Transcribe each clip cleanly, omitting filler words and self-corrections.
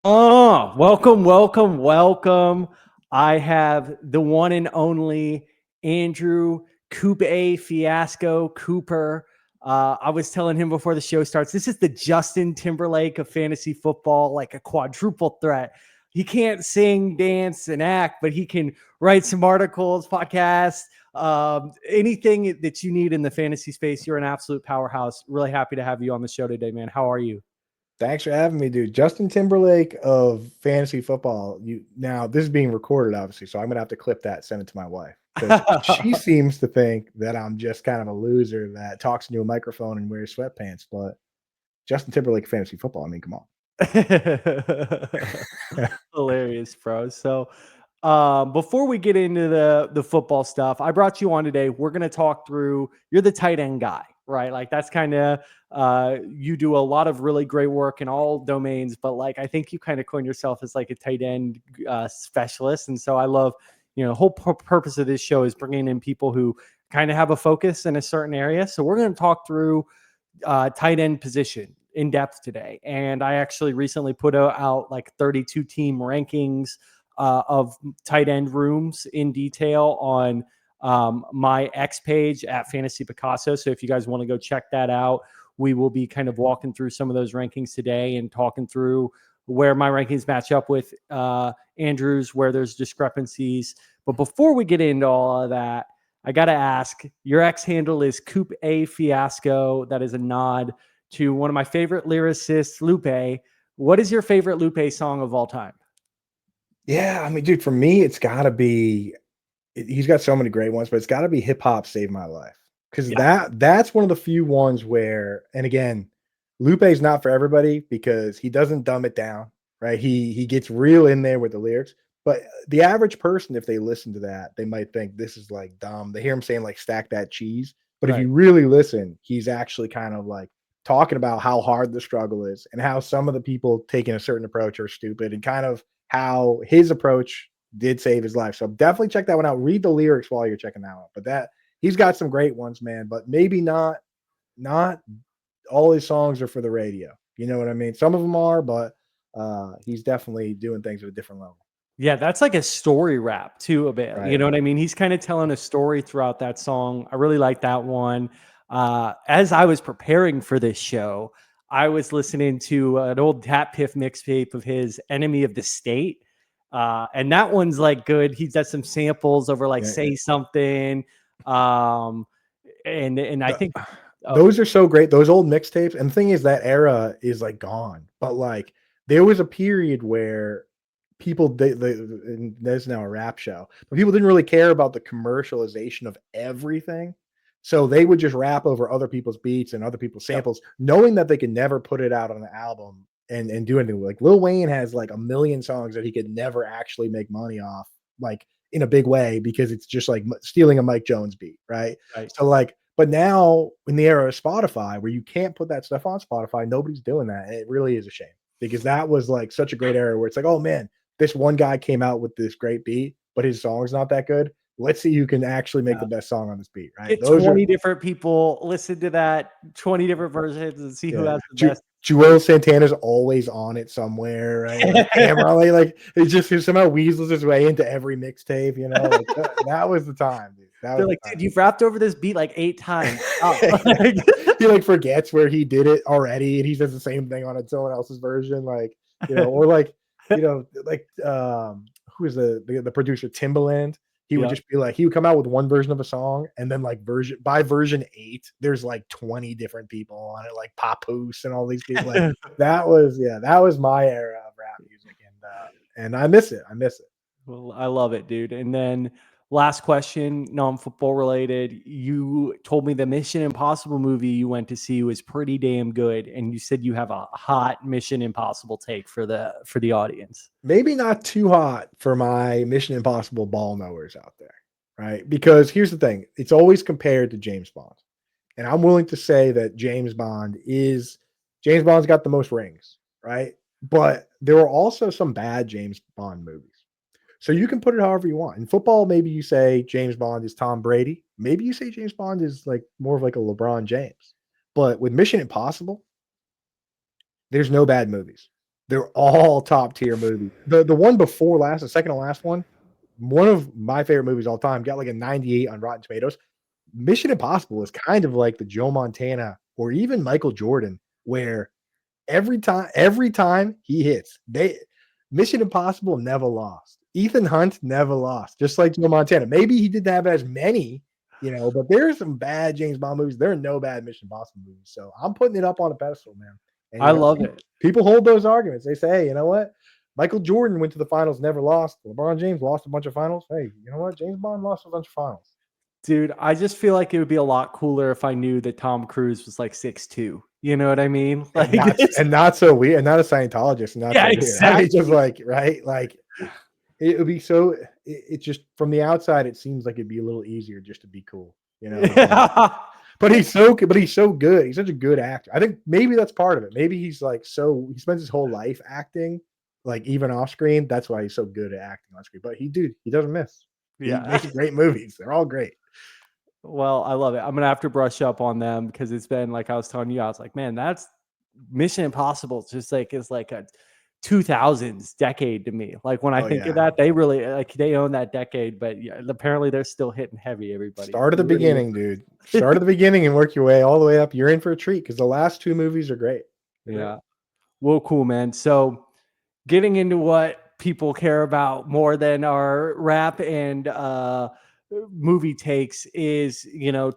Oh, welcome. I have the one and only Andrew Cooper, Fiasco Cooper. I was telling him before the show starts, this is the Justin Timberlake of fantasy football, like a quadruple threat. He can't sing, dance, and act, but he can write some articles, podcasts, anything that you need in the fantasy space. You're an absolute powerhouse. Really happy to have you on the show today, man. How are you? Thanks for having me, dude. Justin Timberlake of fantasy football. Now this is being recorded, obviously, so I'm gonna have to clip that, send it to my wife because she seems to think that I'm just kind of a loser that talks into a microphone and wears sweatpants. But Justin Timberlake of fantasy football. I mean, come on. Hilarious, bro. So, before we get into the football stuff, I brought you on today. We're gonna talk through. You're the tight end guy, right? Like that's kind of you do a lot of really great work in all domains, but like I think you kind of coin yourself as like a tight end specialist, and so I love. The whole purpose of this show is bringing in people who kind of have a focus in a certain area. So we're going to talk through tight end position in depth today. And I actually recently put out like 32 team rankings of tight end rooms in detail on my X page at Fantasy Picasso. So if you guys want to go check that out, we will be kind of walking through some of those rankings today and talking through where my rankings match up with Andrew's, where there's discrepancies. But before we get into all of that, I got to ask, your X handle is Coop A Fiasco. That is a nod to one of my favorite lyricists, Lupe. What is your favorite Lupe song of all time? Yeah, I mean, dude, for me, it's got to be. He's got so many great ones, but it's got to be "Hip Hop Saved My Life" because Yeah, that's one of the few ones where, and again, Lupe's not for everybody because he doesn't dumb it down, right? He gets real in there with the lyrics, but the average person, if they listen to that, they might think this is like dumb. They hear him saying like "stack that cheese," but if right. you really listen, he's actually kind of like talking about how hard the struggle is and how some of the people taking a certain approach are stupid and kind of how his approach did save his life. So definitely check that one out. Read the lyrics while you're checking that out. But that he's got some great ones, man. But maybe not all his songs are for the radio. You know what I mean? Some of them are, but he's definitely doing things at a different level. Yeah, that's like a story rap too, a bit. You Right. know what I mean? He's kind of telling a story throughout that song. I really like that one. As I was preparing for this show, I was listening to an old Tap Piff mixtape of his Enemy of the State. And that one's like good. He's got some samples over like Yeah, yeah. Say Something. Um, and I The- think, oh, those are so great. Those old mixtapes. And the thing is, that era is like gone. But like there was a period where and there's now a rap show, but people didn't really care about the commercialization of everything. So they would just rap over other people's beats and other people's yep. samples, knowing that they could never put it out on an album and do anything. Like Lil Wayne has like a million songs that he could never actually make money off, like in a big way, because it's just like stealing a Mike Jones beat, right? Right. So like, but now in the era of Spotify, where you can't put that stuff on Spotify, nobody's doing that. And it really is a shame because that was like such a great era where it's like, oh man, this one guy came out with this great beat, but his song's not that good. Let's see who can actually make the best song on this beat, right? Get Those are 20 different people, listen to that, 20 different versions, and see who yeah. has the best. Joel Santana's always on it somewhere, right? Like Cameron, like it just he somehow weasels his way into every mixtape, you know. Like that was the time, dude. That They're was like, the dude, you've rapped over this beat like 8 times. Stop. time. He like forgets where he did it already, and he says the same thing on someone else's version, like or like like who is the producer Timbaland? He would Yeah. just be like, he would come out with one version of a song, and then like version 8, there's like 20 different people on it, like Papoose and all these people. Like that was my era of rap music, and I miss it. I miss it. Well, I love it, dude. And then last question, non-football related. You told me the Mission Impossible movie you went to see was pretty damn good, and you said you have a hot Mission Impossible take for the audience. Maybe not too hot for my Mission Impossible ball knowers out there, right? Because here's the thing, it's always compared to James Bond. And I'm willing to say that James Bond's got the most rings, right? But there are also some bad James Bond movies. So you can put it however you want. In football, maybe you say James Bond is Tom Brady. Maybe you say James Bond is like more of like a LeBron James. But with Mission Impossible, there's no bad movies. They're all top tier movies. The one before last, the second to last one of my favorite movies all time, got like a 98 on Rotten Tomatoes. Mission Impossible is kind of like the Joe Montana or even Michael Jordan, where every time he hits, Mission Impossible never lost. Ethan Hunt never lost, just like Joe Montana. Maybe he didn't have as many, but there's some bad James Bond movies. There are no bad Mission Impossible movies. So I'm putting it up on a pedestal, man. And I love it. People hold those arguments. They say, hey, you know what? Michael Jordan went to the finals, never lost. LeBron James lost a bunch of finals. Hey, you know what? James Bond lost a bunch of finals. Dude, I just feel like it would be a lot cooler if I knew that Tom Cruise was like 6'2". You know what I mean? Like, and not so weird, and not a Scientologist. And not yeah, so exactly. Just like, right? Like, it would be so. It just from the outside, it seems like it'd be a little easier just to be cool, Yeah. But he's so good. He's such a good actor. I think maybe that's part of it. Maybe he's like he spends his whole life acting, like even off screen. That's why he's so good at acting on screen. But he doesn't miss. Yeah. He makes great movies. They're all great. Well, I love it. I'm gonna have to brush up on them because it's been like I was telling you. I was like, man, that's Mission Impossible. Just like is like a 2000s decade to me. Like when I think of that, they really they own that decade. But yeah, apparently they're still hitting heavy. Everybody start at the beginning, dude. Start at the beginning and work your way all the way up. You're in for a treat because the last two movies are great. Yeah. Well, cool, man. So getting into what people care about more than our rap and movie takes is,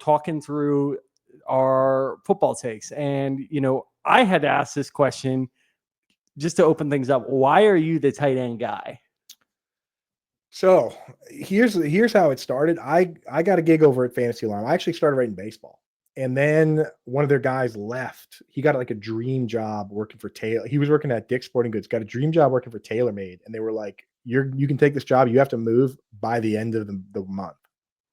talking through our football takes. And, I had to ask this question just to open things up. Why are you the tight end guy? So here's how it started. I got a gig over at Fantasy Alarm. I actually started writing baseball. And then one of their guys left. He got like a dream job working for Taylor. He was working at Dick's Sporting Goods, got a dream job working for TaylorMade. And they were like, you can take this job. You have to move by the end of the month.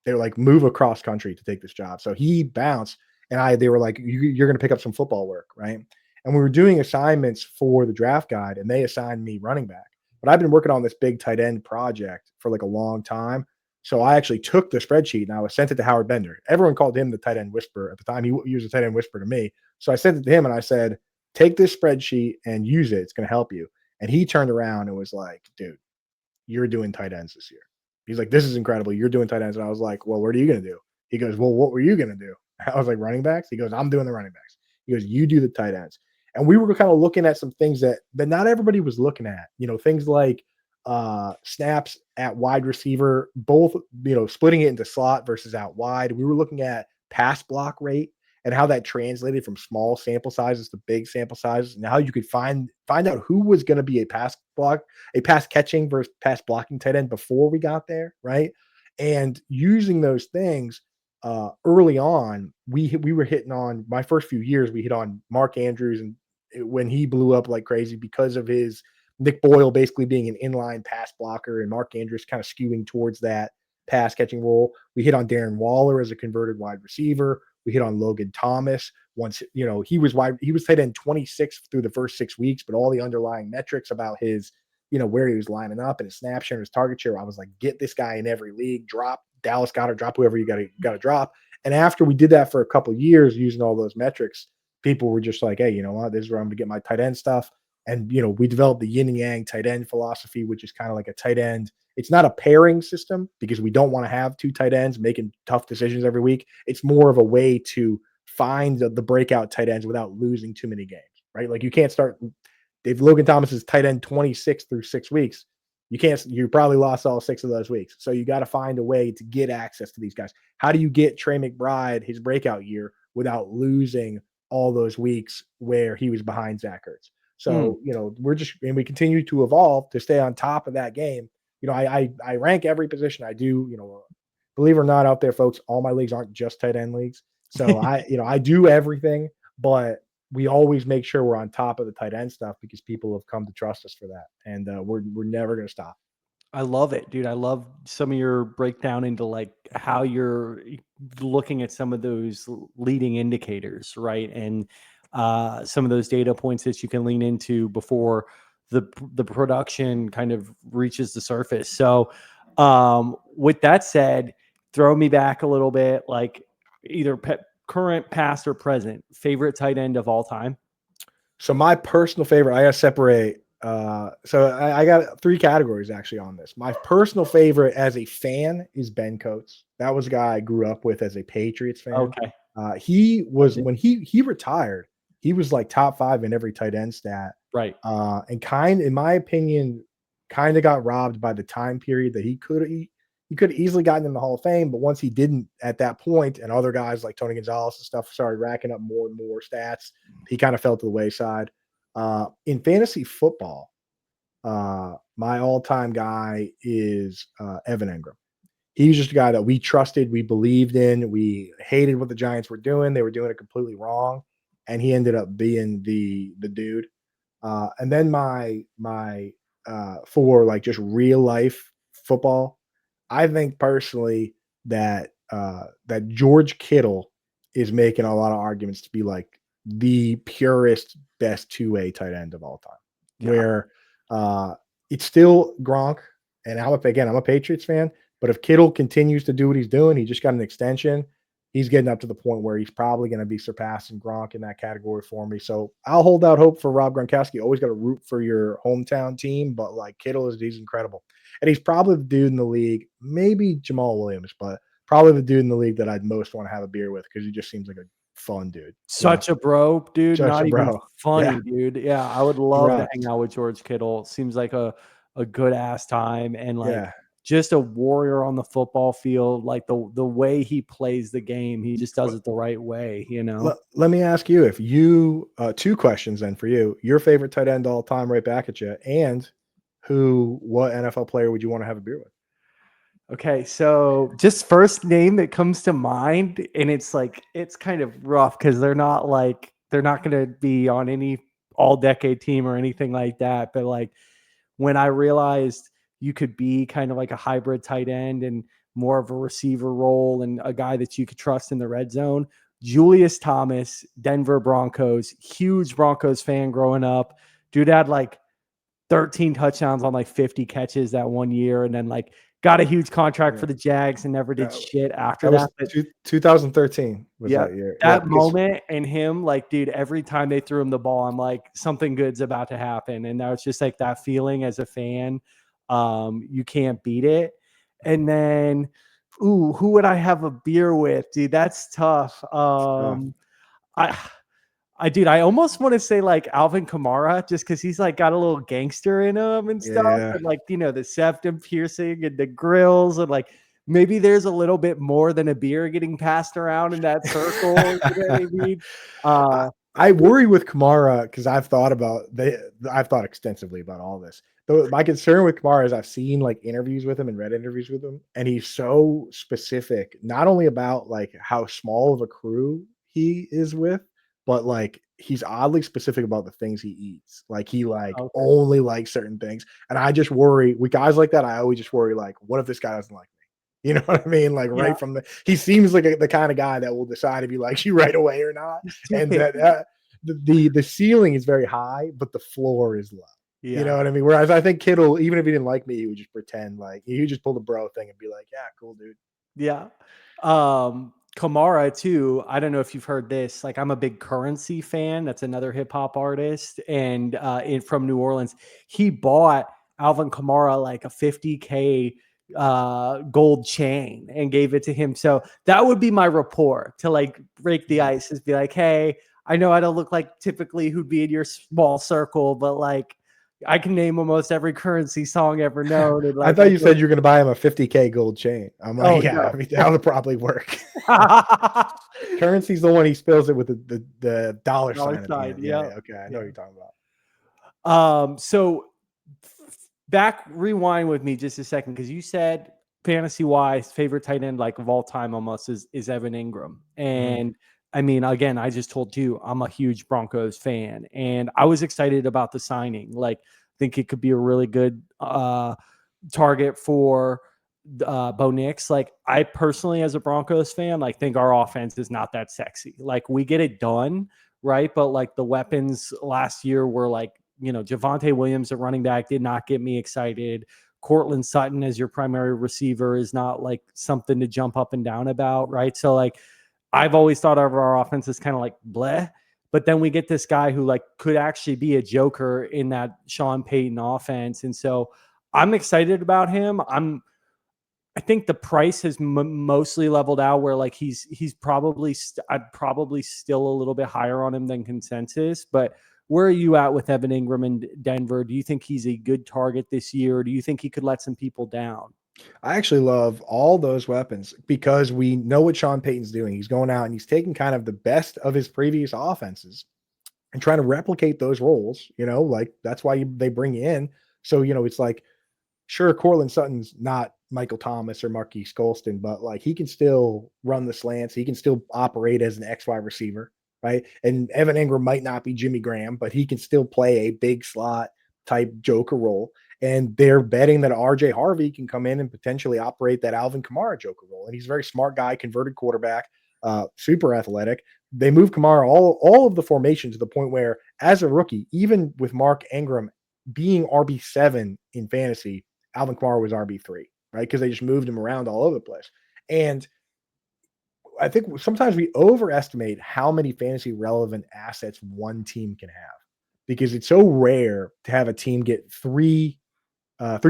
They were like, move across country to take this job. So he bounced and they were like, you're going to pick up some football work. Right. And we were doing assignments for the draft guide and they assigned me running back. But I've been working on this big tight end project for like a long time. So I actually took the spreadsheet and I was sent it to Howard Bender. Everyone called him the tight end whisperer at the time. He was a tight end whisperer to me. So I sent it to him and I said, take this spreadsheet and use it. It's going to help you. And he turned around and was like, dude, you're doing tight ends this year. He's like, this is incredible. You're doing tight ends. And I was like, well, what are you going to do? He goes, well, what were you going to do? I was like, running backs? He goes, I'm doing the running backs. He goes, you do the tight ends. And we were kind of looking at some things that not everybody was looking at, things like snaps at wide receiver, both, splitting it into slot versus out wide. We were looking at pass block rate and how that translated from small sample sizes to big sample sizes, and how you could find out who was going to be a pass catching versus pass blocking tight end before we got there, right? And using those things early on, we were hitting on my first few years. We hit on Mark Andrews, and when he blew up like crazy because of his Nick Boyle basically being an inline pass blocker and Mark Andrews kind of skewing towards that pass catching role. We hit on Darren Waller as a converted wide receiver. We hit on Logan Thomas. Once, he was tight end 26 through the first 6 weeks, but all the underlying metrics about his, where he was lining up and his snap share and his target share, I was like, get this guy in every league, drop Dallas Goedert, drop whoever you got to drop. And after we did that for a couple of years using all those metrics, people were just like, hey, you know what? This is where I'm going to get my tight end stuff. And, we developed the yin and yang tight end philosophy, which is kind of like a tight end. It's not a pairing system because we don't want to have two tight ends making tough decisions every week. It's more of a way to find the breakout tight ends without losing too many games, right? Like you can't start if Logan Thomas is tight end 26 through 6 weeks. You probably lost all 6 of those weeks. So you got to find a way to get access to these guys. How do you get Trey McBride his breakout year without losing all those weeks where he was behind Zach Ertz? So, we continue to evolve to stay on top of that game. I rank every position I do, believe it or not out there, folks, all my leagues aren't just tight end leagues. So I do everything, but we always make sure we're on top of the tight end stuff because people have come to trust us for that. And we're never going to stop. I love it, dude. I love some of your breakdown into like how you're looking at some of those leading indicators, right? And some of those data points that you can lean into before the production kind of reaches the surface. So with that said, throw me back a little bit, like either current, past, or present favorite tight end of all time. So my personal favorite, I gotta separate So I got 3 categories actually on this. My personal favorite as a fan is Ben Coates. That was a guy I grew up with as a Patriots fan. Okay. He was when he retired, he was like top 5 in every tight end stat. Right. And in my opinion, kind of got robbed by the time period that he could have easily gotten in the Hall of Fame, but once he didn't at that point, and other guys like Tony Gonzalez and stuff started racking up more and more stats, he kind of fell to the wayside. In fantasy football, my all-time guy is Evan Engram. He was just a guy that we trusted, we believed in, we hated what the Giants were doing. They were doing it completely wrong, and he ended up being the dude. And then my for like just real life football, I think personally that that George Kittle is making a lot of arguments to be like the purest, best two-way tight end of all time. Yeah. Where it's still Gronk, and I'm a Patriots fan, but if Kittle continues to do what he's doing, he just got an extension. He's getting up to the point where he's probably going to be surpassing Gronk in that category for me. So I'll hold out hope for Rob Gronkowski. Always got to root for your hometown team, but like Kittle he's incredible. And he's probably the dude in the league, maybe Jamal Williams, but probably the dude in the league that I'd most want to have a beer with because he just seems like a fun dude. Such a bro, dude. Such Not a even bro. funny, Yeah. dude. Yeah, I would love to hang out with George Kittle. Seems like a good ass time, and like just a warrior on the football field. Like the way he plays the game, he just does it the right way, you know. Let me ask you, if you 2 questions then for you. Your favorite tight end all time, right back at you, and what NFL player would you want to have a beer with? Okay, so just first name that comes to mind, and it's like it's kind of rough because they're not going to be on any all-decade team or anything like that. But like when I realized you could be kind of like a hybrid tight end and more of a receiver role and a guy that you could trust in the red zone, Julius Thomas, Denver Broncos, huge Broncos fan growing up. Dude had like 13 touchdowns on like 50 catches that one year, and then like got a huge contract for the Jags and never did shit after that. Was 2013 was that year. That moment and him, like, dude, every time they threw him the ball, I'm like, something good's about to happen. And now it's just like that feeling as a fan. You can't beat it. And then, who would I have a beer with? Dude, that's tough. I almost want to say like Alvin Kamara, just because he's like got a little gangster in him and stuff. Yeah. And like, you know, the septum piercing and the grills, and like maybe there's a little bit more than a beer getting passed around in that circle. You know what I mean? I worry with Kamara because I've thought extensively about all this. Though my concern with Kamara is I've seen like interviews with him and read interviews with him, and he's so specific, not only about like how small of a crew he is with, but like he's oddly specific about the things he eats. Like he only likes certain things. And I just worry with guys like that. I always just worry, like, what if this guy doesn't like me? You know what I mean? Like right from he seems like the kind of guy that will decide if he likes you right away or not. And that the ceiling is very high, but the floor is low. Yeah. You know what I mean? Whereas I think Kittle, even if he didn't like me, he would just pretend like he would just pull the bro thing and be like, yeah, cool, dude. Yeah. Kamara too. I don't know if you've heard this. Like, I'm a big Currency fan. That's another hip hop artist, and from New Orleans. He bought Alvin Kamara like a $50K gold chain and gave it to him. So that would be my rapport to like break the ice, is be like, hey, I know I don't look like typically who'd be in your small circle, but like I can name almost every Currency song ever known. And, like, I thought you said you were going to buy him a $50K gold chain. I'm like, no. I mean, that would probably work. Currency's the one he spills it with the dollar sign. Yeah. Okay, I know what you're talking about. So rewind with me just a second, because you said fantasy wise, favorite tight end like of all time almost is Evan Engram. And I mean, again, I just told you I'm a huge Broncos fan, and I was excited about the signing. Like, I think it could be a really good target for Bo Nix. Like, I personally, as a Broncos fan, like think our offense is not that sexy. Like, we get it done, right? But like the weapons last year were like, you know, Javonte Williams at running back did not get me excited. Cortland Sutton as your primary receiver is not like something to jump up and down about, right? So like, I've always thought of our offense as kind of like bleh, But then we get this guy who like could actually be a joker in that Sean Payton offense. And so I'm excited about him. I think the price has mostly leveled out where like he's probably I'd probably still a little bit higher on him than consensus. But where are you at with Evan Engram in Denver? Do you think he's a good target this year, or do you think he could let some people down? I actually love all those weapons because we know what Sean Payton's doing. He's going out and he's taking kind of the best of his previous offenses and trying to replicate those roles, like that's why they bring you in. So, it's like, sure, Cortland Sutton's not Michael Thomas or Marquise Colston, but like he can still run the slants. He can still operate as an XY receiver, right? And Evan Engram might not be Jimmy Graham, but he can still play a big slot type joker role. And they're betting that RJ Harvey can come in and potentially operate that Alvin Kamara joker role. And he's a very smart guy, converted quarterback, super athletic. They move Kamara all of the formation to the point where, as a rookie, even with Mark Engram being RB7 in fantasy, Alvin Kamara was RB3, right? Because they just moved him around all over the place. And I think sometimes we overestimate how many fantasy relevant assets one team can have because it's so rare to have a team get three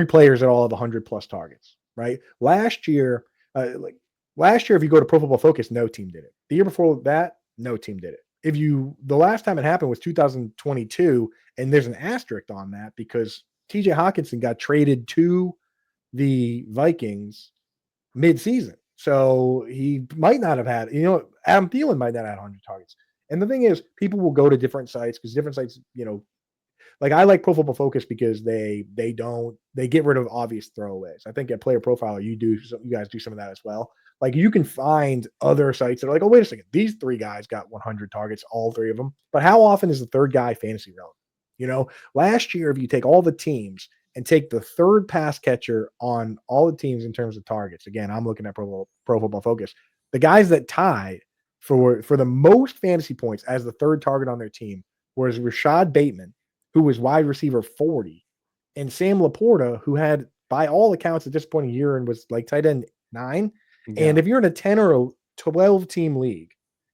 players that all have 100 plus targets, right? Last year, if you go to Pro Football Focus, no team did it. The year before that, no team did it. The last time it happened was 2022, and there's an asterisk on that because TJ Hawkinson got traded to the Vikings mid-season. So he might not have had, Adam Thielen might not have had 100 targets. And the thing is, people will go to different sites because different sites, like I like Pro Football Focus because they get rid of obvious throwaways. I think at Player Profiler, you guys do some of that as well. Like you can find other sites that are like, oh, wait a second, these three guys got 100 targets, all three of them. But how often is the third guy fantasy relevant? Last year, if you take all the teams and take the third pass catcher on all the teams in terms of targets, again, I'm looking at Pro Football Focus, the guys that tied for the most fantasy points as the third target on their team was Rashad Bateman, who was wide receiver 40, and Sam Laporta, who had, by all accounts, a disappointing year and was like tight end 9. Yeah. And if you're in a 10 or a 12 team league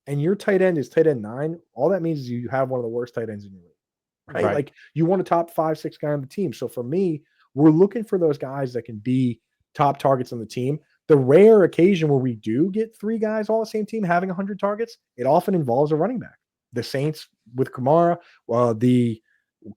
and your tight end is tight end 9, all that means is you have one of the worst tight ends in your league, right? Like you want a top 5, 6 guy on the team. So for me, we're looking for those guys that can be top targets on the team. The rare occasion where we do get 3 guys all the same team having 100 targets, it often involves a running back. The Saints with Kamara, the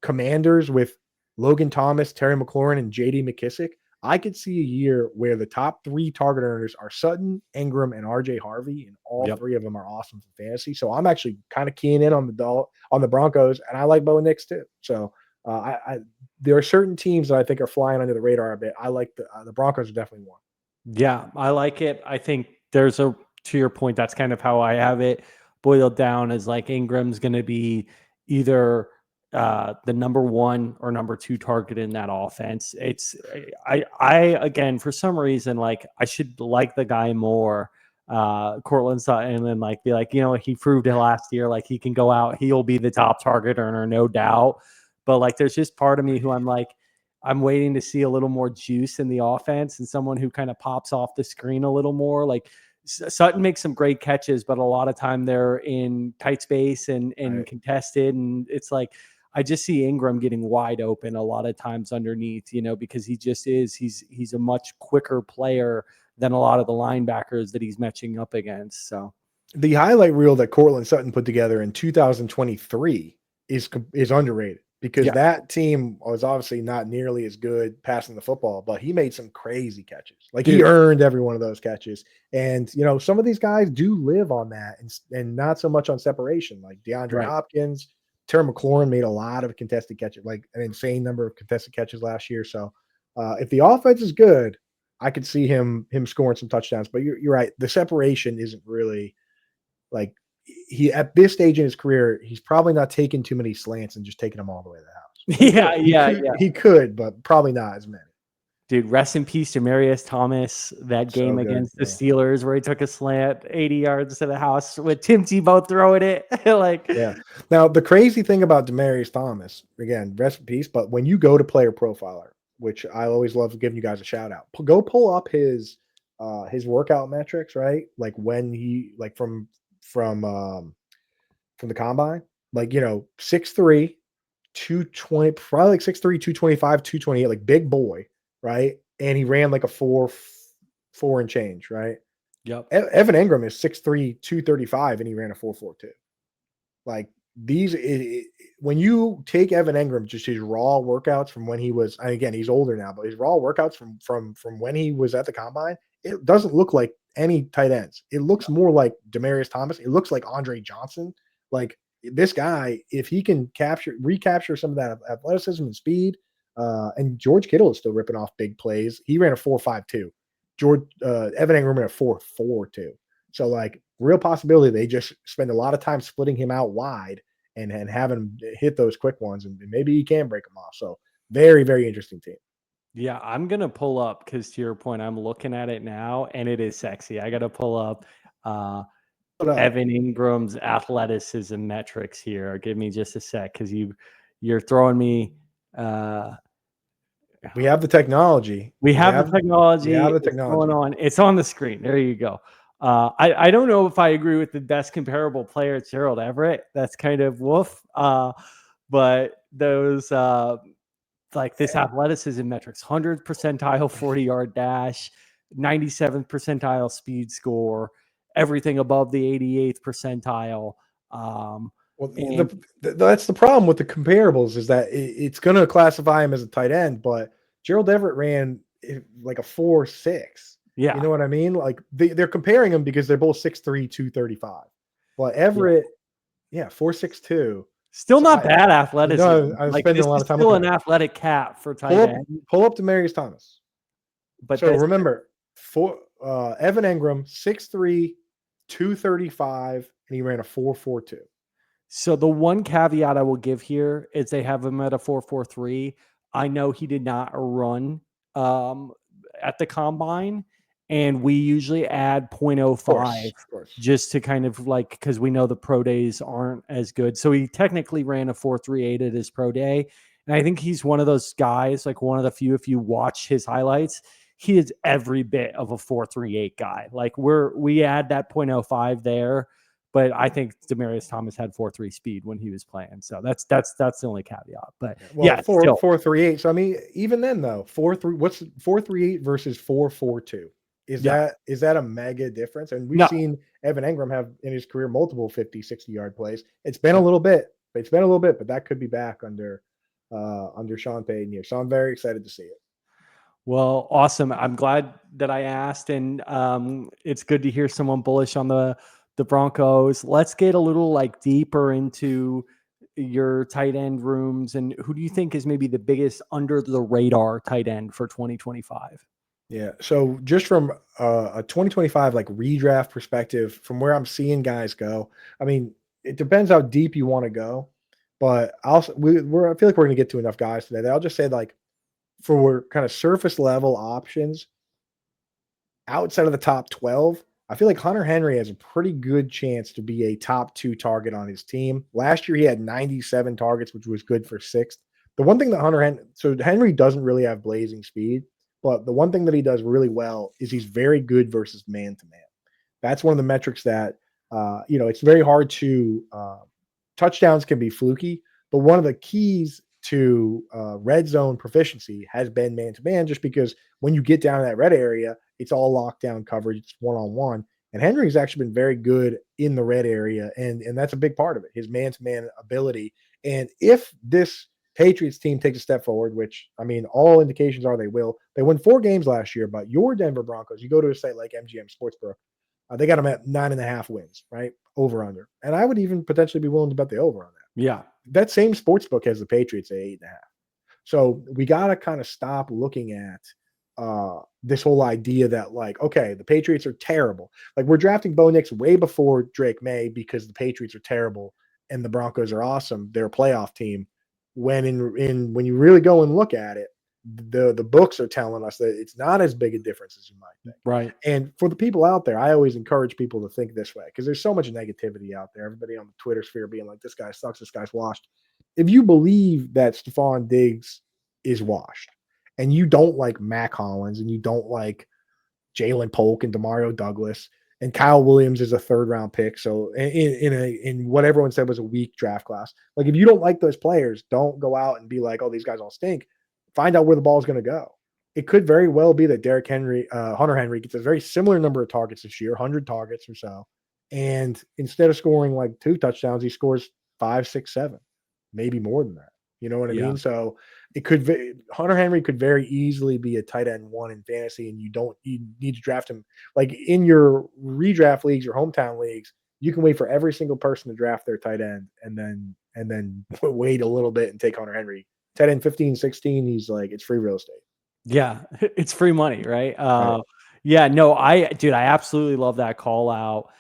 Commanders with Logan Thomas, Terry McLaurin, and J.D. McKissick. I could see a year where the top 3 target earners are Sutton, Engram, and R.J. Harvey, and all 3 of them are awesome for fantasy. So I'm actually kind of keying in on the Broncos, and I like Bo Nix too. So there are certain teams that I think are flying under the radar a bit. I like the Broncos are definitely one. Yeah, I like it. I think to your point, that's kind of how I have it boiled down as like Ingram's going to be either the number 1 or number 2 target in that offense. I again, for some reason, like I should like the guy more, Cortland Sutton, and then like be like, he proved it last year, like he can go out, he'll be the top target earner, no doubt. But like, there's just part of me who I'm waiting to see a little more juice in the offense and someone who kind of pops off the screen a little more. Like Sutton makes some great catches, but a lot of time they're in tight space and contested. And it's like, I just see Engram getting wide open a lot of times underneath, because he's a much quicker player than a lot of the linebackers that he's matching up against. So the highlight reel that Cortland Sutton put together in 2023 is underrated because that team was obviously not nearly as good passing the football, but he made some crazy catches. Like he earned every one of those catches. And, some of these guys do live on that and not so much on separation, like DeAndre Hopkins. Terry McLaurin made a lot of contested catches, like an insane number of contested catches last year. So if the offense is good, I could see him scoring some touchdowns. But you're right. The separation isn't really like he at this stage in his career, he's probably not taking too many slants and just taking them all the way to the house. He could, but probably not as many. Dude, rest in peace, Demaryius Thomas. That game against the Steelers where he took a slant 80 yards to the house with Tim Tebow throwing it. Now, the crazy thing about Demaryius Thomas, again, rest in peace, but when you go to Player Profiler, which I always love giving you guys a shout out, go pull up his workout metrics, right? Like when he from the combine. like, 6'3", 220, probably like 6'3", 225, 228, like big boy, right? And he ran like a 4 and change, right? Yep. Evan Engram is 6'3", 235, and he ran a 4.42. Like these, when you take Evan Engram, just his raw workouts from when he was, and again, he's older now, but his raw workouts from when he was at the combine, it doesn't look like any tight ends. It looks more like Demaryius Thomas. It looks like Andre Johnson. Like this guy, if he can recapture some of that athleticism and speed, and George Kittle is still ripping off big plays. He ran a 4.52. Evan Engram ran a 4.42. So like real possibility they just spend a lot of time splitting him out wide and have him hit those quick ones, and maybe he can break them off. So very, very interesting team. Yeah, I'm gonna pull up because to your point, I'm looking at it now and it is sexy. I gotta pull up Evan Ingram's athleticism metrics here. Give me just a sec because you're throwing me We have the technology. We have the technology. We have the It's technology. going on. It's on the screen. There you go. I don't know if I agree with the best comparable player. It's Gerald Everett. That's kind of woof. But those like this athleticism metrics, 100th percentile 40-yard dash, 97th percentile speed score, everything above the 88th percentile. Well, that's the problem with the comparables is that it's going to classify him as a tight end, but Gerald Everett ran like a 4.6. Yeah. You know what I mean? Like they're comparing them because they're both 6'3", 235. But Everett, 4.62. Still not bad athleticism. No, I'm spending a lot of time still looking an at athletic cat for tight end. Pull up Demaryius Thomas. But so remember, Evan Engram, 6'3", 235, and he ran a 4.42. So the one caveat I will give here is they have him at a 4.43. I know he did not run at the combine, and we usually add 0.05 of course. just to kind of like, because we know the pro days aren't as good. So he technically ran a 4.38 at his pro day. And I think he's one of those guys, like one of the few, if you watch his highlights, he is every bit of a 4.38 guy. Like we add that 0.05 there. But I think Demaryius Thomas had 4.3 speed when he was playing. So that's the only caveat. But yeah, 4.38. So I mean, even then though, 4.3, what's 4.38 versus 4.42? Is that a mega difference? And we've seen Evan Engram have in his career multiple 50, 60-yard plays. It's been a little bit, but that could be back under Sean Payton here. So I'm very excited to see it. Well, awesome. I'm glad that I asked, and it's good to hear someone bullish on the Broncos. Let's get a little like deeper into your tight end rooms, and who do you think is maybe the biggest under the radar tight end for 2025? Yeah. So just from a 2025 like redraft perspective, from where I'm seeing guys go, I mean, it depends how deep you want to go, but I feel like we're going to get to enough guys today. I'll just say like for kind of surface level options outside of the top 12, I feel like Hunter Henry has a pretty good chance to be a top 2 target on his team. Last year, he had 97 targets, which was good for 6th. The one thing that Henry doesn't really have blazing speed, but the one thing that he does really well is he's very good versus man-to-man. That's one of the metrics that, it's very hard to touchdowns can be fluky, but one of the keys to red zone proficiency has been man-to-man, just because when you get down in that red area, it's all lockdown coverage. It's one-on-one. And Henry's actually been very good in the red area, and that's a big part of it, his man-to-man ability. And if this Patriots team takes a step forward, which, I mean, all indications are they will. They won 4 games last year, but your Denver Broncos, you go to a site like MGM Sportsbook, they got them at 9.5 wins, right? Over under. And I would even potentially be willing to bet the over on that. Yeah. That same sportsbook has the Patriots at 8.5. So we got to kind of stop looking at this whole idea that like, okay, the Patriots are terrible. Like we're drafting Bo Nix way before Drake May because the Patriots are terrible and the Broncos are awesome. They're a playoff team. When when you really go and look at it, the books are telling us that it's not as big a difference as you might think. Right. And for the people out there, I always encourage people to think this way because there's so much negativity out there. Everybody on the Twitter sphere being like, this guy sucks, this guy's washed. If you believe that Stephon Diggs is washed and you don't like Mac Hollins and you don't like Jalen Polk and Demario Douglas, And Kyle Williams is a 3rd-round pick. So in what everyone said was a weak draft class. Like, if you don't like those players, don't go out and be like, oh, these guys all stink. Find out where the ball is going to go. It could very well be that Hunter Henry gets a very similar number of targets this year, 100 targets or so. And instead of scoring like 2 touchdowns, he scores 5, 6, 7, maybe more than that. You know what I mean? So Hunter Henry could very easily be a tight end 1 in fantasy, and you need to draft him. Like, in your redraft leagues, your hometown leagues, you can wait for every single person to draft their tight end and then wait a little bit and take Hunter Henry. Tight end 15, 16, he's like, it's free real estate. Yeah, it's free money, right? Right. Yeah, no, I absolutely love that call out.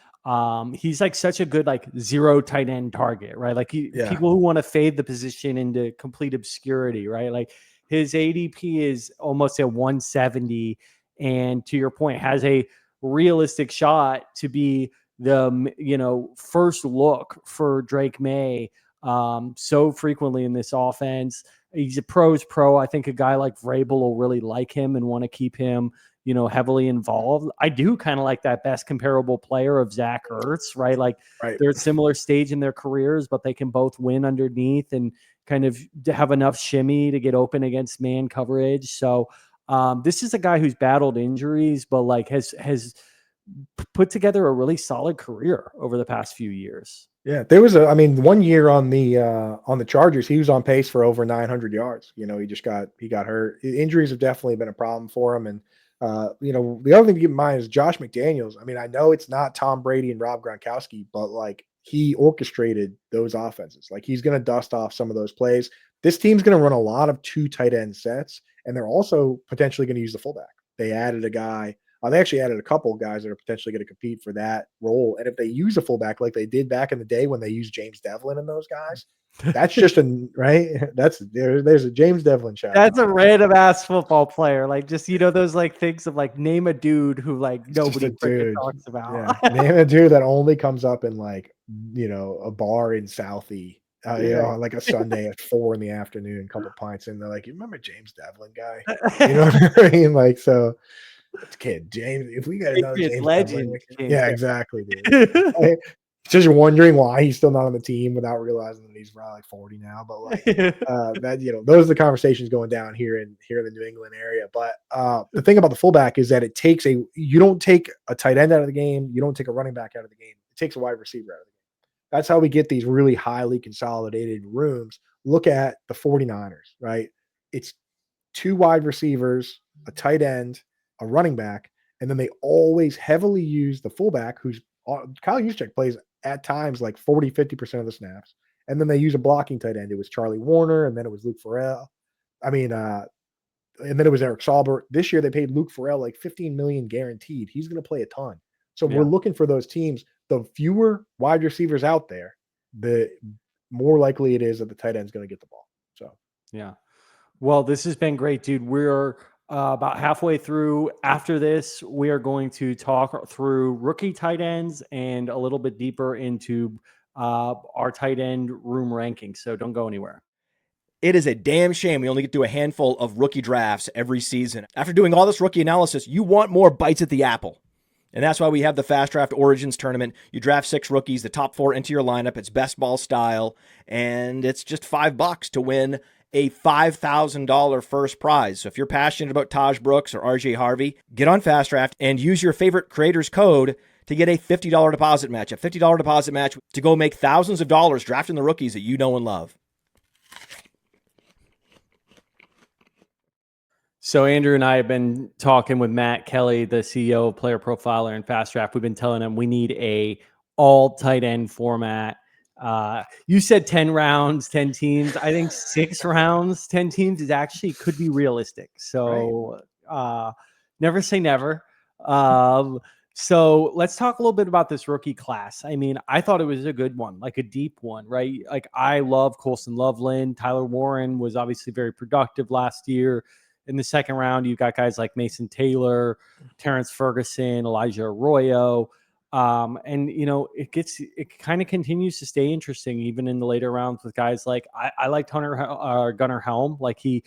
He's like such a good like 0 tight end target, right? Like people who want to fade the position into complete obscurity, right? Like his ADP is almost at 170, and to your point, has a realistic shot to be the first look for Drake May so frequently in this offense. He's a pro's pro. I think a guy like Vrabel will really like him and want to keep him, heavily involved. I do kind of like that best comparable player of Zach Ertz, right? Like they're at similar stage in their careers, but they can both win underneath and kind of have enough shimmy to get open against man coverage. So this is a guy who's battled injuries, but like has put together a really solid career over the past few years. Yeah, there was 1 year on the Chargers, he was on pace for over 900 yards. He got hurt. Injuries have definitely been a problem for him. And the other thing to keep in mind is Josh McDaniels. I mean, I know it's not Tom Brady and Rob Gronkowski, but like he orchestrated those offenses. Like he's going to dust off some of those plays. This team's going to run a lot of 2 tight end sets, and they're also potentially going to use the fullback. They added a guy. They actually added a couple of guys that are potentially going to compete for that role. And if they use a fullback like they did back in the day when they used James Devlin and those guys, that's just right. There's a James Devlin shout. That's a random ass football player. Like just those like things of like name a dude who like nobody freaking talks about. Yeah. Name a dude that only comes up in like a bar in Southie. Like a Sunday at 4 in the afternoon, a couple pints, and they're like, "You remember James Devlin guy?" You know what I mean? Like so. Kid James, if we got another James legend, yeah, exactly, dude. Just wondering why he's still not on the team without realizing that he's probably like 40 now. But like that, those are the conversations going down here in the New England area. But the thing about the fullback is that you don't take a tight end out of the game, you don't take a running back out of the game. It takes a wide receiver out of the game. That's how we get these really highly consolidated rooms. Look at the 49ers, right? It's 2 wide receivers, a tight end, a running back, and then they always heavily use the fullback, who's Kyle Juszczyk plays at times like 40, 50% of the snaps. And then they use a blocking tight end. It was Charlie Warner, and then it was Luke Farrell. And then it was Eric Saubert. This year they paid Luke Farrell like $15 million guaranteed. He's going to play a ton. So we're looking for those teams. The fewer wide receivers out there, the more likely it is that the tight end is going to get the ball. So yeah. Well, this has been great, dude. We're about halfway through. After this, we are going to talk through rookie tight ends and a little bit deeper into our tight end room rankings. So don't go anywhere. It is a damn shame we only get to do a handful of rookie drafts every season. After doing all this rookie analysis, you want more bites at the apple. And that's why we have the Fast Draft Origins tournament. You draft 6 rookies, the top 4 into your lineup. It's best ball style, and it's just $5 to win a $5,000 first prize. So if you're passionate about Taj Brooks or RJ Harvey, get on Fast Draft and use your favorite creator's code to get a $50 deposit match. A $50 deposit match to go make thousands of dollars drafting the rookies that you know and love. So Andrew and I have been talking with Matt Kelly, the CEO of Player Profiler and Fast Draft. We've been telling him we need a all tight end format. You said 10 rounds, 10 teams. I think 6 rounds, 10 teams is actually could be realistic. So never say never. So let's talk a little bit about this rookie class. I mean, I thought it was a good one, like a deep one, right? Like I love Colson Loveland. Tyler Warren was obviously very productive last year. In the second round, you got guys like Mason Taylor, Terrence Ferguson, Elijah Arroyo. And it kind of continues to stay interesting even in the later rounds with guys like I liked Gunnar Helm. Like he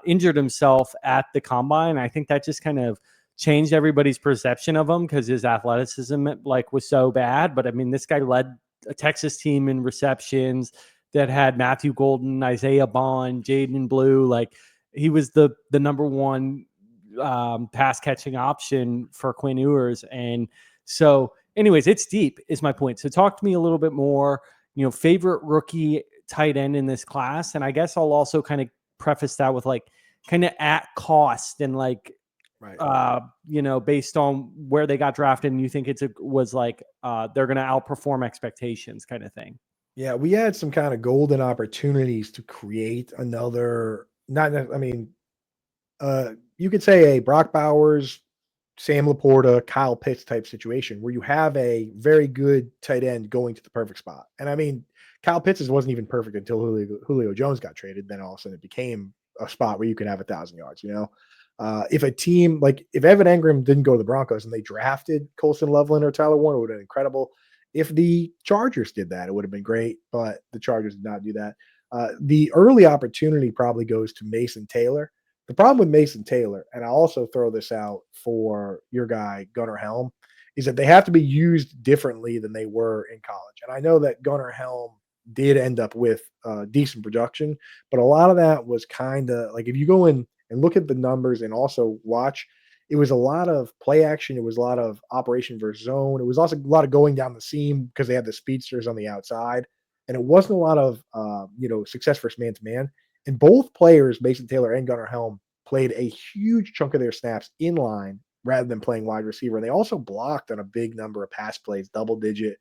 injured himself at the combine. I think that just kind of changed everybody's perception of him because his athleticism like was so bad. But I mean, this guy led a Texas team in receptions that had Matthew Golden, Isaiah Bond, Jaden Blue. Like he was the number one pass catching option for Quinn Ewers. And so anyways, it's deep is my point. So talk to me a little bit more, favorite rookie tight end in this class. And I guess I'll also kind of preface that with like kind of at cost and like, right. Based on where they got drafted and you think was like, they're going to outperform expectations kind of thing. Yeah, we had some kind of golden opportunities to create another, you could say a Brock Bowers, Sam Laporta, Kyle Pitts type situation where you have a very good tight end going to the perfect spot. And I mean, Kyle Pitts wasn't even perfect until Julio Jones got traded. Then all of a sudden it became a spot where you could have 1,000 yards, if a team if Evan Engram didn't go to the Broncos and they drafted Colson Loveland or Tyler Warner, it would have been incredible. If the Chargers did that, it would have been great, but the Chargers did not do that. The early opportunity probably goes to Mason Taylor. The problem with Mason Taylor, and I'll also throw this out for your guy, Gunnar Helm, is that they have to be used differently than they were in college. And I know that Gunnar Helm did end up with decent production, but a lot of that was kind of like if you go in and look at the numbers and also watch, it was a lot of play action. It was a lot of operation versus zone. It was also a lot of going down the seam because they had the speedsters on the outside. And it wasn't a lot of, success versus man-to-man. And both players, Mason Taylor and Gunnar Helm, played a huge chunk of their snaps in line rather than playing wide receiver. And they also blocked on a big number of pass plays, double-digit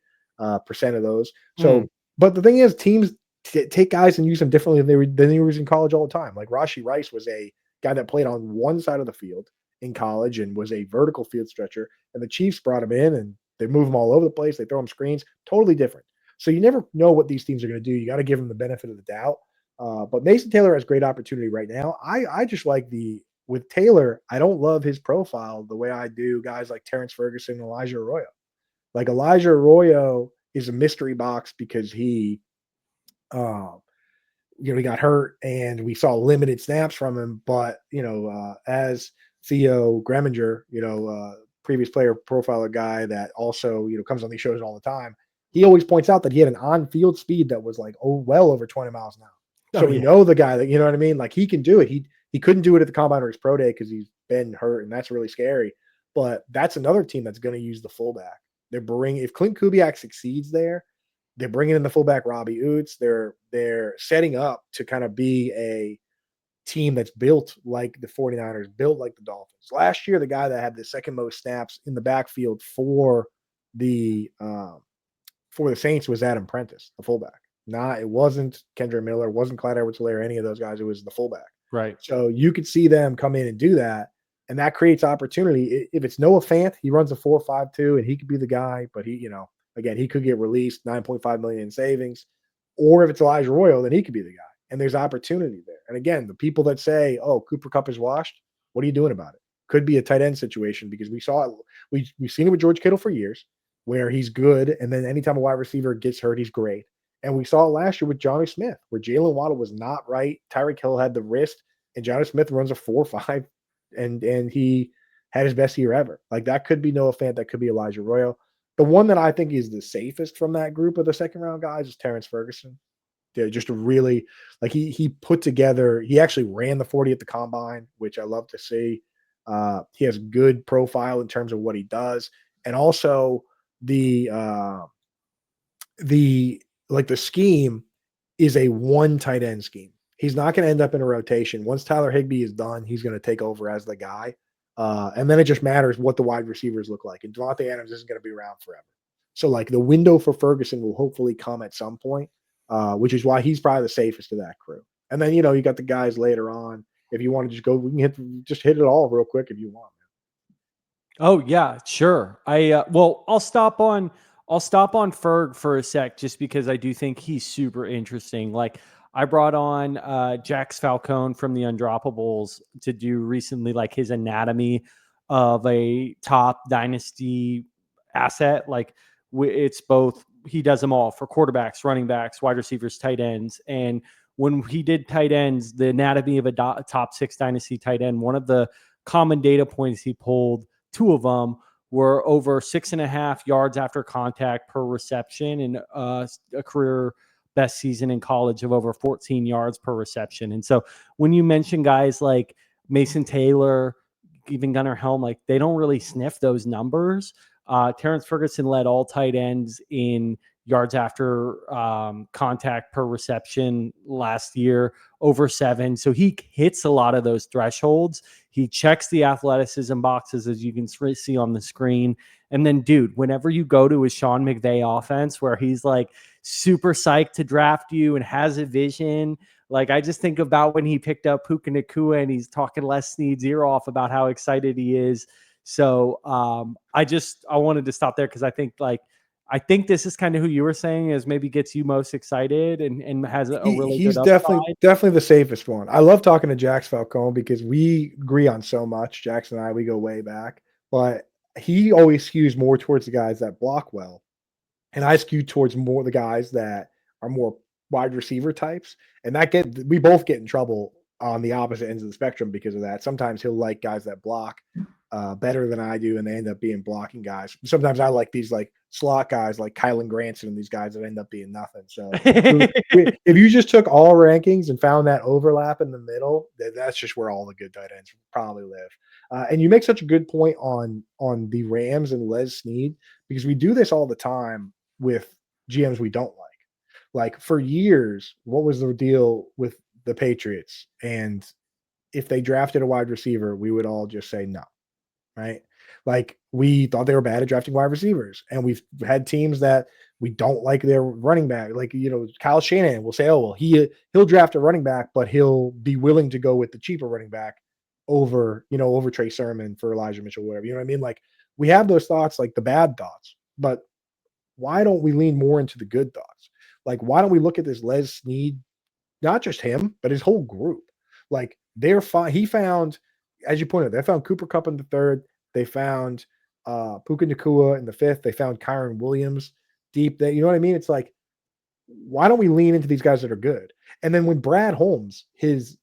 percent of those. So, but the thing is, teams take guys and use them differently than they were in college all the time. Like Rashee Rice was a guy that played on one side of the field in college and was a vertical field stretcher. And the Chiefs brought him in and they move him all over the place. They throw him screens, totally different. So you never know what these teams are going to do. You got to give them the benefit of the doubt. But Mason Taylor has great opportunity right now. I just like with Taylor, I don't love his profile the way I do guys like Terrence Ferguson and Elijah Arroyo. Like Elijah Arroyo is a mystery box because he got hurt and we saw limited snaps from him. But, as Theo Greminger, previous player profiler guy that also, comes on these shows all the time, he always points out that he had an on-field speed that was like, well over 20 miles an hour. So we know the guy that, you know what I mean? Like he can do it. He couldn't do it at the combine or his pro day because he's been hurt and that's really scary. But that's another team that's going to use the fullback. If Clint Kubiak succeeds there, they're bringing in the fullback Robbie Oots. They're setting up to kind of be a team that's built like the 49ers, built like the Dolphins. Last year, the guy that had the second most snaps in the backfield for the Saints was Adam Prentice, the fullback. It wasn't Kendra Miller, wasn't Clyde Edwards-Helaire, any of those guys. It was the fullback. Right. So you could see them come in and do that, and that creates opportunity. If it's Noah Fant, he runs a 4.52, and he could be the guy, but he, again, he could get released, $9.5 million in savings. Or if it's Elijah Arroyo, then he could be the guy. And there's opportunity there. And again, the people that say, oh, Cooper Kupp is washed, what are you doing about it? Could be a tight end situation because we saw it. We've seen it with George Kittle for years where he's good. And then anytime a wide receiver gets hurt, he's great. And we saw it last year with Johnny Smith where Jalen Waddle was not right. Tyreek Hill had the wrist and Johnny Smith runs a 4.5 and he had his best year ever. Like that could be Noah Fant. That could be Elijah Arroyo. The one that I think is the safest from that group of the second round guys is Terrence Ferguson. Yeah, just a really he put together. He actually ran the 40 at the combine, which I love to see. He has good profile in terms of what he does, and also the scheme is a one tight end scheme. He's not going to end up in a rotation. Once Tyler Higbee is done, he's going to take over as the guy. And then it just matters what the wide receivers look like. And Devontae Adams isn't going to be around forever. So the window for Ferguson will hopefully come at some point, which is why he's probably the safest of that crew. And then, you got the guys later on. If you want to just go, we can hit it all real quick if you want. Oh yeah, sure. I'll stop on Ferg for a sec, just because I do think he's super interesting. Like I brought on Jax Falcone from the Undroppables to do recently, like his anatomy of a top dynasty asset. Like it's both, he does them all for quarterbacks, running backs, wide receivers, tight ends. And when he did tight ends, the anatomy of a top 6 dynasty tight end, one of the common data points he pulled, 2 of them were over 6.5 yards after contact per reception, and a career best season in college of over 14 yards per reception. And so when you mention guys like Mason Taylor, even Gunnar Helm, like they don't really sniff those numbers. Terrence Ferguson led all tight ends in yards after contact per reception last year, over 7. So he hits a lot of those thresholds. He checks the athleticism boxes, as you can see on the screen. And then, dude, whenever you go to a Sean McVay offense where he's like super psyched to draft you and has a vision, like I just think about when he picked up Puka Nacua and he's talking Les Snead's ear off about how excited he is. So I wanted to stop there because I think this is kind of who you were saying is maybe gets you most excited and has a really he's good definitely the safest one. I love talking to Jax Falcone because we agree on so much. Jax and I, we go way back, but he always skews more towards the guys that block well. And I skew towards more the guys that are more wide receiver types. And we both get in trouble on the opposite ends of the spectrum because of that. Sometimes he'll like guys that block better than I do, and they end up being blocking guys. Sometimes I like these like slot guys like Kylan Granson and these guys that end up being nothing. So if you just took all rankings and found that overlap in the middle, that's just where all the good tight ends probably live. And you make such a good point on the Rams and Les Snead, because we do this all the time with GMs we don't like. Like for years, what was the deal with the Patriots? And if they drafted a wide receiver, we would all just say no. Right? Like we thought they were bad at drafting wide receivers, and we've had teams that we don't like their running back. Like, Kyle Shanahan will say, oh, well, he'll draft a running back, but he'll be willing to go with the cheaper running back over Trey Sermon for Elijah Mitchell, whatever. You know what I mean? Like we have those thoughts, like the bad thoughts, but why don't we lean more into the good thoughts? Like, why don't we look at this Les Snead, not just him, but his whole group? Like they're fine. He found, as you pointed out, they found Cooper Kupp in the 3rd. They found Puka Nacua in the 5th. They found Kyron Williams deep there. You know what I mean? It's like, why don't we lean into these guys that are good? And then when Brad Holmes, his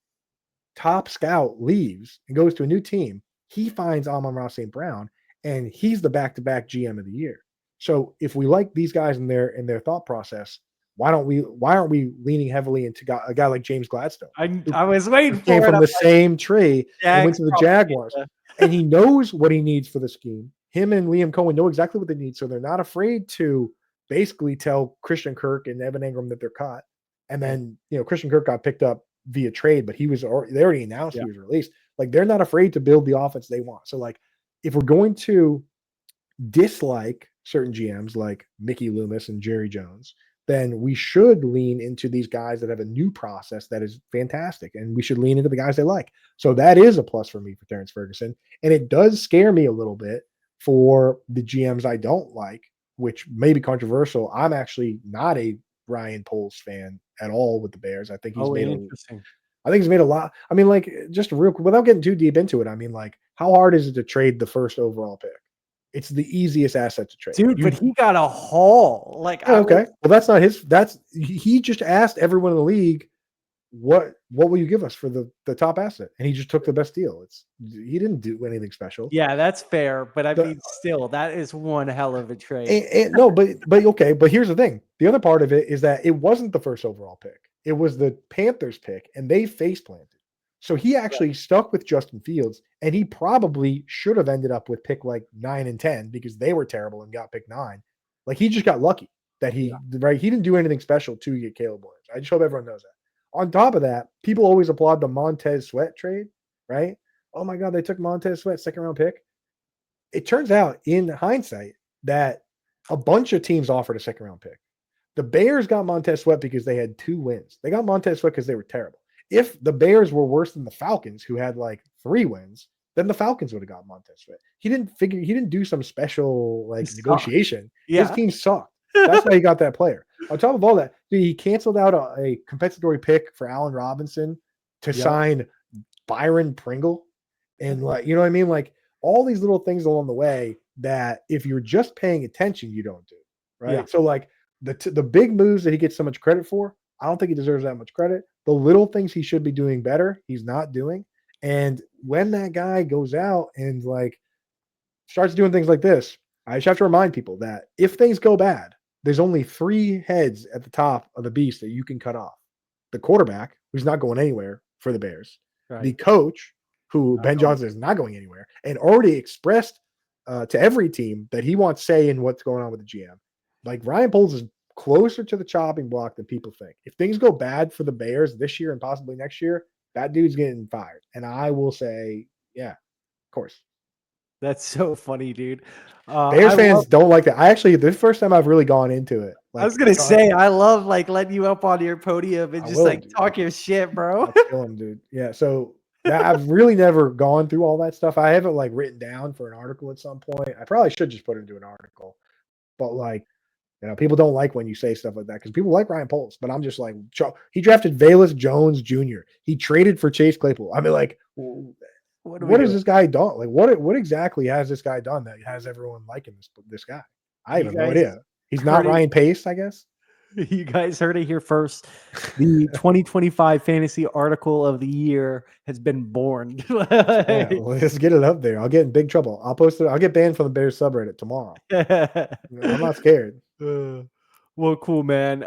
top scout, leaves and goes to a new team, he finds Amon-Ra St. Brown, and he's the back-to-back GM of the year. So if we like these guys in their thought process, why aren't we leaning heavily into a guy like James Gladstone? I was waiting for came it. from the same tree and went to the Jaguars. And he knows what he needs for the scheme. Him and Liam Cohen know exactly what they need, so they're not afraid to basically tell Christian Kirk and Evan Engram that they're cut. And then, Christian Kirk got picked up via trade, but they already announced he was released. Like, they're not afraid to build the offense they want. So, like, if we're going to dislike certain GMs like Mickey Loomis and Jerry Jones, then we should lean into these guys that have a new process that is fantastic, and we should lean into the guys they like. So that is a plus for me for Terrence Ferguson. And it does scare me a little bit for the GMs I don't like, which may be controversial. I'm actually not a Ryan Poles fan at all with the Bears. I think he's made a lot. I mean, like, just real quick, without getting too deep into it, I mean, like, how hard is it to trade the 1st overall pick? It's the easiest asset to trade. Dude, but he got a haul. Like, okay. Well, that's not his. He just asked everyone in the league, what will you give us for the top asset? And he just took the best deal. He didn't do anything special. Yeah, that's fair. But I mean, still, that is one hell of a trade. No, but okay. But here's the thing. The other part of it is that it wasn't the 1st overall pick. It was the Panthers pick, and they face planted. So he actually stuck with Justin Fields, and he probably should have ended up with pick like 9 and 10 because they were terrible and got pick 9. Like, he just got lucky that he didn't do anything special to get Caleb Williams. I just hope everyone knows that. On top of that, people always applaud the Montez Sweat trade, right? Oh my God, they took Montez Sweat, 2nd round pick. It turns out in hindsight that a bunch of teams offered a 2nd round pick. The Bears got Montez Sweat because they had 2 wins. They got Montez Sweat because they were terrible. If the Bears were worse than the Falcons, who had like 3 wins, then the Falcons would have got Montez Sweat. He didn't do some special negotiation. His team sucked. That's why he got that player. On top of all that, he canceled out a compensatory pick for Allen Robinson to sign Byron Pringle. And you know what I mean? Like, all these little things along the way that if you're just paying attention, you don't do. Right. Yeah. So like the big moves that he gets so much credit for, I don't think he deserves that much credit. The little things he should be doing better, he's not doing. And when that guy goes out and like starts doing things like this, I just have to remind people that if things go bad, there's only 3 heads at the top of the beast that you can cut off. The quarterback, who's not going anywhere for the Bears, the Right. coach, who Ben going Johnson is not going anywhere, and already expressed to every team that he wants say in what's going on with the GM. Like Ryan Poles is closer to the chopping block than people think. If things go bad for the Bears this year and possibly next year, that dude's getting fired. And I will say, yeah, of course. That's so funny, dude. Bears I fans love. don't like that. I actually, this is the first time I've really gone into it. I Like, was gonna say, I love like letting you up on your podium and I just will, like dude. talk your shit, bro. I'll kill him, dude. Yeah. So that I've really never gone through all that stuff. I have it like written down for an article at some point. I probably should just put it into an article. But like, people don't like when you say stuff like that because people like Ryan Poles. But I'm just like, he drafted Velus Jones Jr. He traded for Chase Claypool. I mean, like, What are we what has doing? this guy done? Like, what exactly has this guy done that has everyone liking this guy? I You have no guys idea. He's not heard it. Ryan Pace, I guess. You guys heard it here first. The 2025 Fantasy Article of the Year has been born. Yeah, let's get it up there. I'll get in big trouble. I'll post it. I'll get banned from the Bears subreddit tomorrow. I'm not scared. Well, cool, man.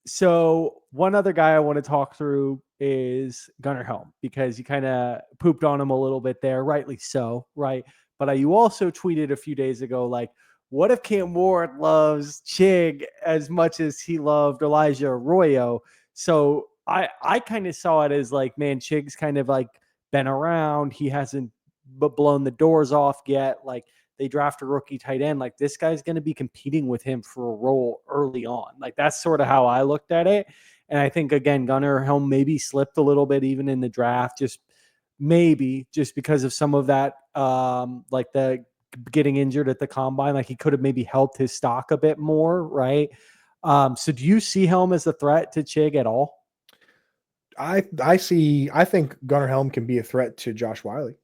So one other guy I want to talk through is Gunnar Helm because you kind of pooped on him a little bit there, rightly so, right? But you also tweeted a few days ago, like, what if Cam Ward loves Chig as much as he loved Elijah Arroyo? So I kind of saw it as like, man, Chig's kind of like been around. He hasn't blown the doors off yet. Like, they draft a rookie tight end, like this guy's going to be competing with him for a role early on. Like that's sort of how I looked at it. And I think again, Gunnar Helm maybe slipped a little bit even in the draft, just maybe just because of some of that, like the getting injured at the combine. Like he could have maybe helped his stock a bit more, right? So do you see Helm as a threat to Chig at all? I think Gunnar Helm can be a threat to Josh Wiley.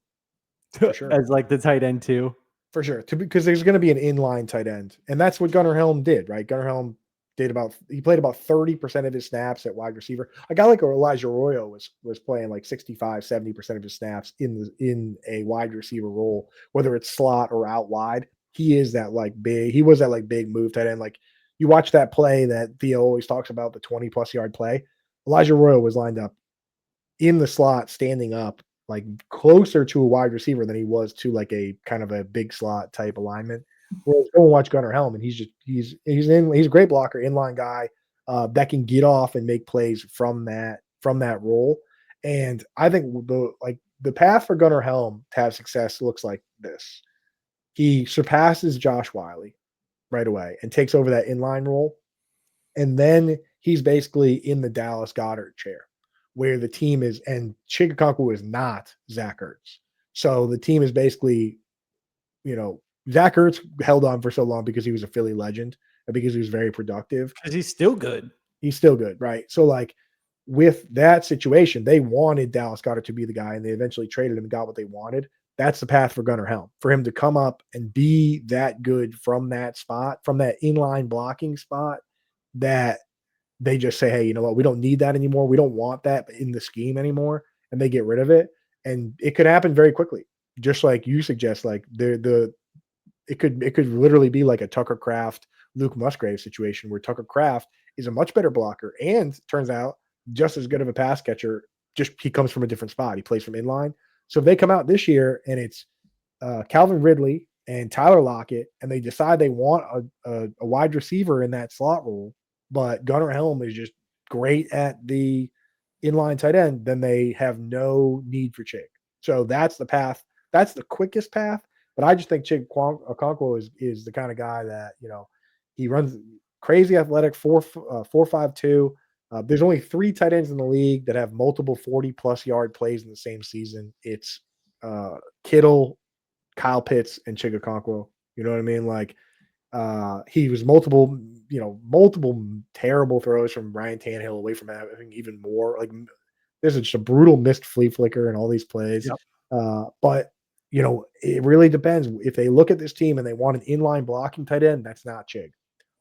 For sure. As like the tight end too. For sure. Because there's going to be an inline tight end. And that's what Gunnar Helm did, right? Gunnar Helm he played about 30% of his snaps at wide receiver. A guy like Elijah Arroyo was playing like 65, 70% of his snaps in a wide receiver role, whether it's slot or out wide. He was that like big move tight end. Like you watch that play that Theo always talks about, the 20+ yard play. Elijah Arroyo was lined up in the slot, standing up, like closer to a wide receiver than he was to like a kind of a big slot type alignment. Whereas go and watch Gunnar Helm, and he's a great blocker, inline guy that can get off and make plays from that role. And I think the path for Gunnar Helm to have success looks like this: he surpasses Josh Wiley right away and takes over that inline role, and then he's basically in the Dallas Goedert chair, where the team is, and Chig Okonkwo is not Zach Ertz. So the team is basically, Zach Ertz held on for so long because he was a Philly legend and because he was very productive. Because he's still good. He's still good, right? So like with that situation, they wanted Dallas Goedert to be the guy, and they eventually traded him and got what they wanted. That's the path for Gunnar Helm, for him to come up and be that good from that spot, from that inline blocking spot, that they just say, hey, you know what? We don't need that anymore. We don't want that in the scheme anymore. And they get rid of it. And it could happen very quickly. Just like you suggest, like it could literally be like a Tucker Kraft, Luke Musgrave situation where Tucker Kraft is a much better blocker and turns out just as good of a pass catcher. Just he comes from a different spot. He plays from inline. So if they come out this year and it's Calvin Ridley and Tyler Lockett, and they decide they want a wide receiver in that slot role, but Gunnar Helm is just great at the inline tight end, then they have no need for Chig. So that's the path. That's the quickest path. But I just think Chig Okonkwo is the kind of guy that, he runs crazy athletic, 4.52. There's only 3 tight ends in the league that have multiple 40+ yard plays in the same season. It's Kittle, Kyle Pitts, and Chig Okonkwo. You know what I mean? Like, he was multiple terrible throws from Ryan Tannehill away from having even more. Like, there's just a brutal missed flea flicker and all these plays. Yep. But it really depends. If they look at this team and they want an inline blocking tight end, that's not Chig.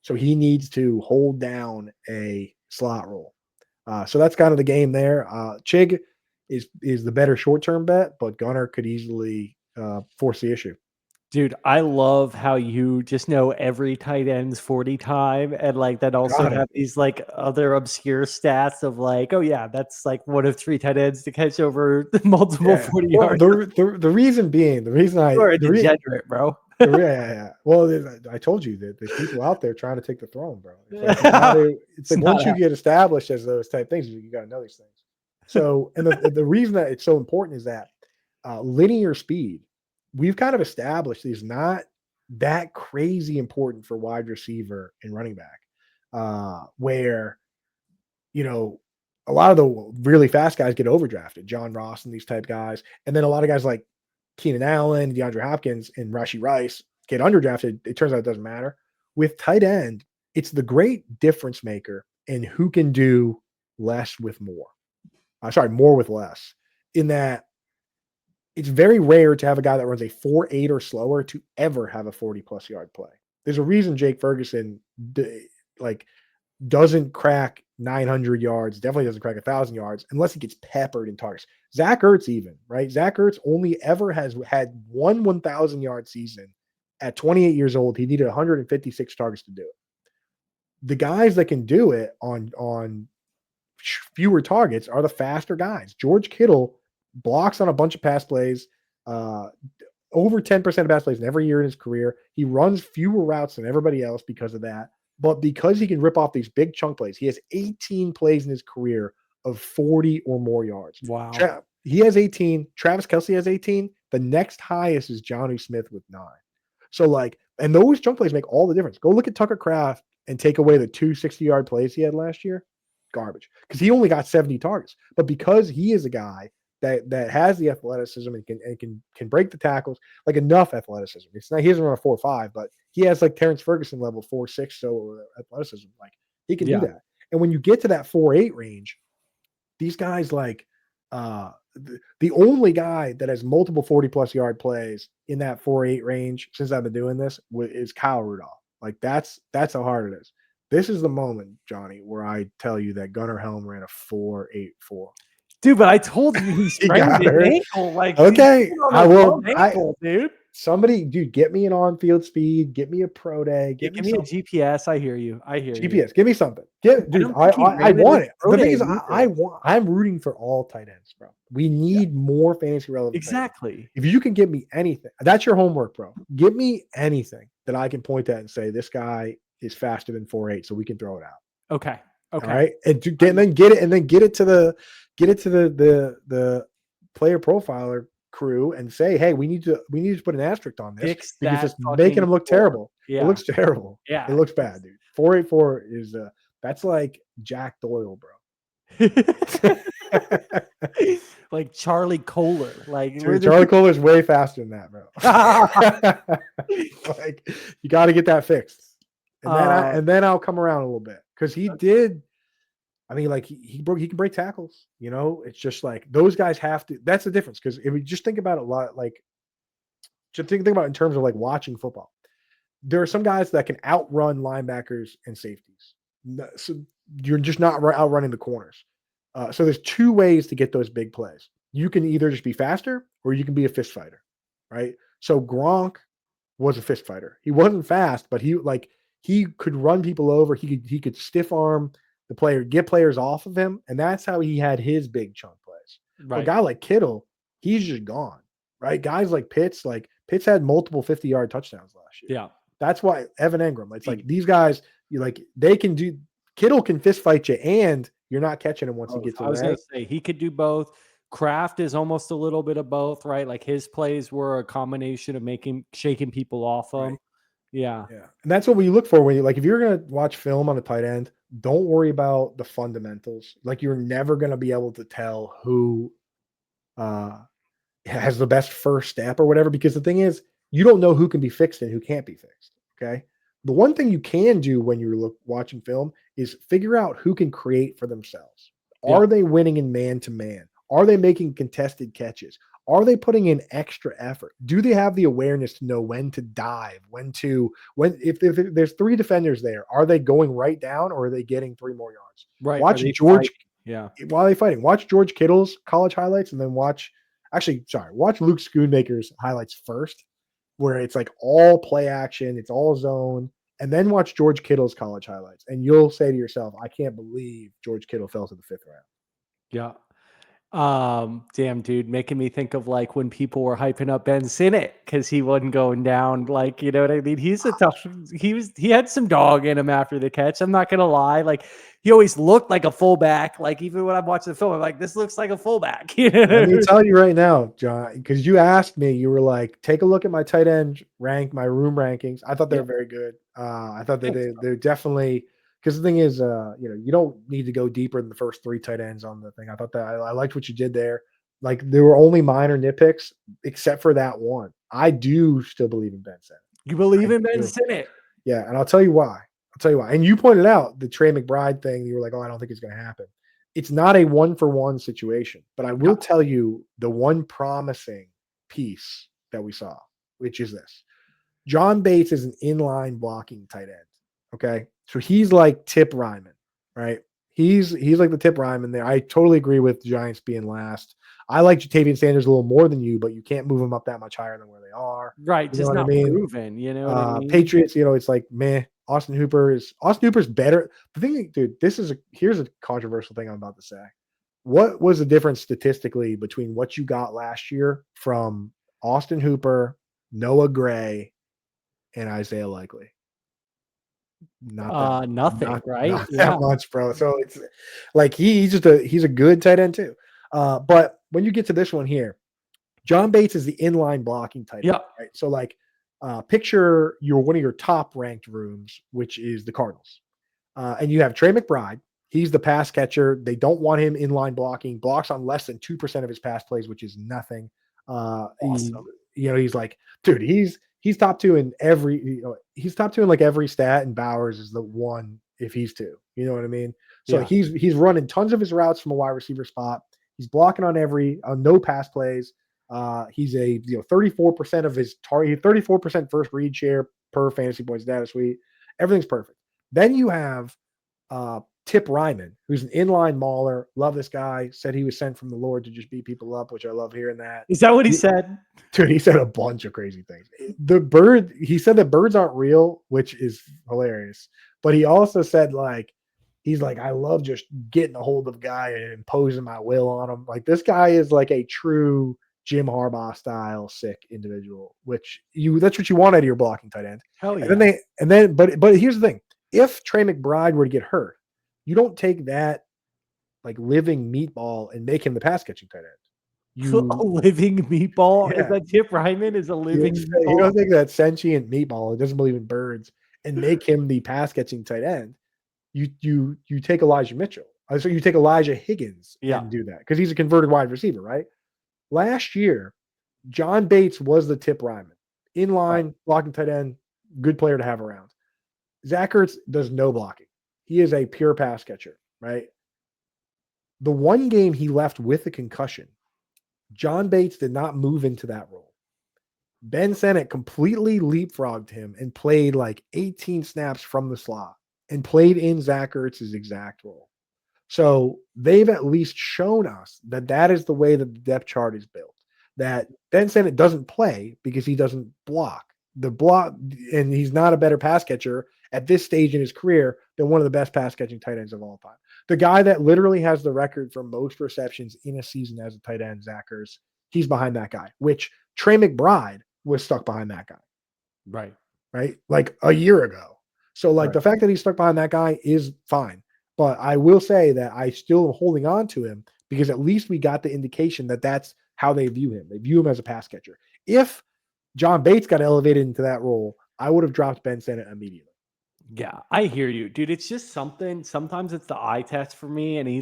So he needs to hold down a slot role. So that's kind of the game there. Chig, is the better short-term bet, but Gunnar could easily force the issue. Dude, I love how you just know every tight end's 40 time and like that also Got it. have these like other obscure stats of like, oh yeah, that's like one of 3 tight ends to catch over multiple 40 Well, yards. the reason being, the reason I You're a degenerate, bro. yeah. Well, I told you that there's people out there trying to take the throne, bro. It's like once you get established as those type things, you got to know these things. So, and the reason that it's so important is that linear speed, we've kind of established, is not that crazy important for wide receiver and running back, where, you know, a lot of the really fast guys get overdrafted, John Ross and these type guys. And then a lot of guys like Keenan Allen, DeAndre Hopkins, and Rashee Rice get underdrafted. It turns out it doesn't matter. With tight end, it's the great difference maker in who can do less with more. More with less. In that, it's very rare to have a guy that runs a 4.8 or slower to ever have a 40+ yard play. There's a reason Jake Ferguson doesn't crack 900 yards, definitely doesn't crack 1,000 yards unless he gets peppered in targets. Zach Ertz even, right? Zach Ertz only ever has had one 1,000-yard season at 28 years old. He needed 156 targets to do it. The guys that can do it on fewer targets are the faster guys. George Kittle blocks on a bunch of pass plays, over 10% of pass plays in every year in his career. He runs fewer routes than everybody else because of that. But because he can rip off these big chunk plays, he has 18 plays in his career of 40 or more yards. Wow. He has 18. Travis Kelce has 18. The next highest is Jonnu Smith with 9. So and those chunk plays make all the difference. Go look at Tucker Kraft and take away the 2 60-yard plays he had last year. Garbage. Because he only got 70 targets. But because he is a guy that has the athleticism and can break the tackles, like enough athleticism. It's not, he doesn't run a 4.5, but he has like Terrence Ferguson level 4.6 so athleticism. Like he can do that. And when you get to that 4.8 range, these guys the only guy that has multiple 40+ yard plays in that 4.8 range since I've been doing this is Kyle Rudolph. Like that's how hard it is. This is the moment, Johnny, where I tell you that Gunnar Helm ran a 4.84. Dude, but I told you he sprained his ankle. Like, okay, I will. Dude. Somebody, dude, get me an on-field speed. Get me a pro day. Give me a GPS. I hear you. GPS. Give me something. Dude, I want it. The thing is, I'm rooting for all tight ends, bro. We need more fantasy relevant. Exactly. If you can give me anything, that's your homework, bro. Give me anything that I can point at and say this guy is faster than 4.8, so we can throw it out. Okay. All right, and then get it to the player profiler crew and say, hey, we need to put an asterisk on this because it's making them look terrible. Yeah. It looks terrible. Yeah, it looks bad, dude. 4.84 is that's like Jack Doyle, bro. Like Charlie Kohler. Like dude, Charlie Kohler's way faster than that, bro. Like you got to get that fixed. And then I'll come around a little bit because he did. I mean, like he can break tackles. You know, it's just like those guys have to. That's the difference. Because if we just think about it a lot, like just think about it in terms of like watching football. There are some guys that can outrun linebackers and safeties. So you're just not outrunning the corners. So there's 2 ways to get those big plays. You can either just be faster or you can be a fist fighter, right? So Gronk was a fist fighter. He wasn't fast, but he could run people over. He could stiff arm the player, get players off of him, and that's how he had his big chunk plays. Right. A guy like Kittle, he's just gone, right? Guys like Pitts had multiple 50-yard touchdowns last year. Yeah, that's why Evan Engram. It's like these guys, they can do. Kittle can fist fight you, and you're not catching him once he gets away. I was going to say he could do both. Kraft is almost a little bit of both, right? Like his plays were a combination of shaking people off him. Right. Yeah. And that's what we look for when if you're going to watch film on a tight end, don't worry about the fundamentals. Like you're never going to be able to tell who has the best first step or whatever, because the thing is, you don't know who can be fixed and who can't be fixed. Okay. The one thing you can do when you're watching film is figure out who can create for themselves. Are they winning in man-to-man? Are they making contested catches? Are they putting in extra effort? Do they have the awareness to know when to dive, if there's 3 defenders there, are they going right down or are they getting 3 more yards? Right. Watch Yeah. While they're fighting, watch George Kittle's college highlights and then watch Luke Schoonmaker's highlights first, where it's like all play action, it's all zone, and then watch George Kittle's college highlights. And you'll say to yourself, I can't believe George Kittle fell to the 5th round. Yeah. Damn, dude, making me think of like when people were hyping up Ben Sinnott because he wasn't going down. Like, you know what I mean? He had some dog in him after the catch. I'm not gonna lie. Like, he always looked like a fullback. Like, even when I'm watching the film, I'm like, this looks like a fullback. You know? Let me tell you right now, John, because you asked me, you were like, take a look at my tight end my room rankings. I thought they were very good. I thought they're definitely, because the thing is, you don't need to go deeper than the first 3 tight ends on the thing. I thought that I liked what you did there. Like, there were only minor nitpicks except for that one. I do still believe in Ben Sinnott. You believe in Ben Sinnott? Yeah, and I'll tell you why. And you pointed out the Trey McBride thing. You were like, oh, I don't think it's going to happen. It's not a 1-for-1 situation, but I will tell you the one promising piece that we saw, which is this. John Bates is an inline blocking tight end. Okay. So he's like Tip Ryman, right? He's like the Tip Ryman there. I totally agree with the Giants being last. I like Jatavian Sanders a little more than you, but you can't move them up that much higher than where they are. Right. Just not proven, you know what I mean? Patriots, it's like meh. Austin Hooper's better. The thing, dude, here's a controversial thing I'm about to say. What was the difference statistically between what you got last year from Austin Hooper, Noah Gray, and Isaiah Likely? Nothing, right? Not that much, bro. So it's like he's a good tight end too. But when you get to this one here, John Bates is the inline blocking tight end, right? So like picture one of your top ranked rooms, which is the Cardinals. And you have Trey McBride. He's the pass catcher. They don't want him inline blocking, blocks on less than 2% of his pass plays, which is nothing. Awesome. He's like, dude, he's top 2 in every, he's top 2 in like every stat, and Bowers is the 1 if he's 2. You know what I mean? So he's running tons of his routes from a wide receiver spot. He's blocking on no pass plays. He's a 34% of his target, 34% first read share per Fantasy Points data suite. Everything's perfect. Then you have Tip Ryman, who's an inline mauler. Love this guy. Said he was sent from the Lord to just beat people up, which I love hearing that. Is that what he said? Dude, he said a bunch of crazy things. He said that birds aren't real, which is hilarious. But he also said he's like, I love just getting a hold of a guy and imposing my will on him. Like, this guy is like a true Jim Harbaugh style sick individual, that's what you want out of your blocking tight end. Hell yeah. But here's the thing. If Trey McBride were to get hurt, you don't take that like living meatball and make him the pass catching tight end. A living meatball? Yeah. Is that Tip Ryman is a living meatball? You don't take that sentient meatball, it doesn't believe in birds, and make him the pass catching tight end. You take Elijah Mitchell. So you take Elijah Higgins and do that because he's a converted wide receiver, right? Last year, John Bates was the Tip Ryman. Inline, blocking tight end, good player to have around. Zach Ertz does no blocking. He is a pure pass catcher, right? The one game he left with a concussion, John Bates did not move into that role. Ben Sinnott completely leapfrogged him and played like 18 snaps from the slot and played in Zach Ertz's exact role. So they've at least shown us that is the way that the depth chart is built. That Ben Sinnott doesn't play because he doesn't block. And he's not a better pass catcher at this stage in his career than one of the best pass catching tight ends of all time. The guy that literally has the record for most receptions in a season as a tight end, Zach Ertz, he's behind that guy, which Trey McBride was stuck behind that guy. Right. Like a year ago. So the fact that he's stuck behind that guy is fine. But I will say that I still am holding on to him because at least we got the indication that that's how they view him. They view him as a pass catcher. If John Bates got elevated into that role, I would have dropped Ben Sinnott immediately. Yeah, I hear you, dude. It's just something. Sometimes it's the eye test for me, and he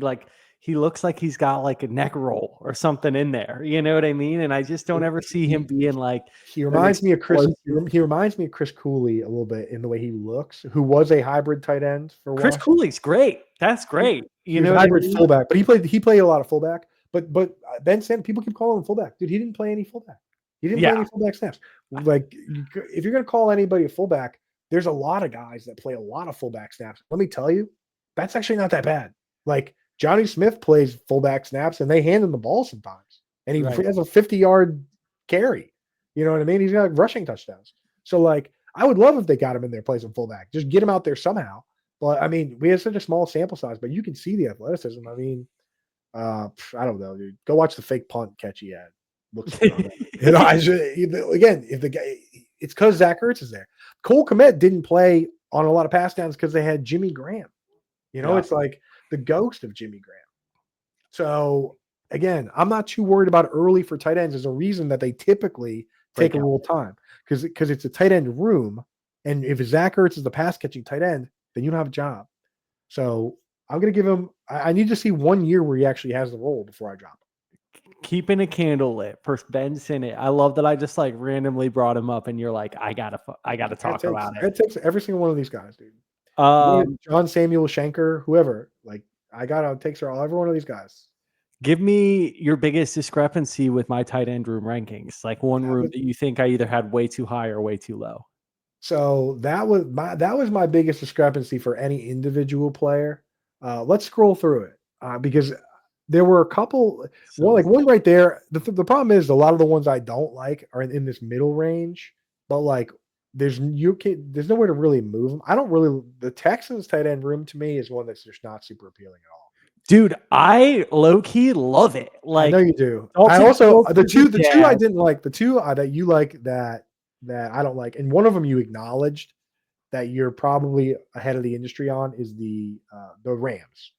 looks like he's got like a neck roll or something in there. You know what I mean? And I just don't ever see him being like. He reminds me of Chris. He reminds me of Chris Cooley a little bit in the way he looks, who was a hybrid tight end for Chris Washington. Cooley's great. That's great. You know, hybrid fullback, but he played a lot of fullback. But Ben Sinnott, people keep calling him fullback. Dude, he didn't play any fullback. He didn't play any fullback snaps. Like, if you're going to call anybody a fullback, there's a lot of guys that play a lot of fullback snaps. Let me tell you, that's actually not that bad. Like, Johnny Smith plays fullback snaps, and they hand him the ball sometimes, and he Right. has a 50-yard carry. You know what I mean? He's got rushing touchdowns. So like, I would love if they got him in there playing some fullback. Just get him out there somehow. But I mean, we have such a small sample size, but you can see the athleticism. I mean, I don't know, dude. Go watch the fake punt catch he had. Looks phenomenal. You know, again, if the guy, it's because Zach Ertz is there. Cole Kmet didn't play on a lot of pass downs because they had Jimmy Graham. You know, it's like the ghost of Jimmy Graham. So again, I'm not too worried about early for tight ends. There's a reason that they typically take a little time because it's a tight end room. And if Zach Ertz is the pass catching tight end, then you don't have a job. So I'm going to give him, I need to see 1 year where he actually has the role before I drop him. Keeping a candle lit for Ben Sinnott. I love that I just like randomly brought him up and you're like, I gotta talk about it. It takes every single one of these guys, dude. John Samuel Schenker, whoever, like it takes every one of these guys. Give me your biggest discrepancy with my tight end room rankings. Like one room that you think I either had way too high or way too low. So that was my biggest discrepancy for any individual player. Let's scroll through it because there were a couple. One right there. The problem is a lot of the ones I don't like are in this middle range, but like there's nowhere to really move them. The Texans tight end room to me is one that's just not super appealing at all. Dude, I low-key love it. Like, I know you do. I also the two I didn't like, the two that you like that I don't like, and one of them you acknowledged that you're probably ahead of the industry on is the Rams.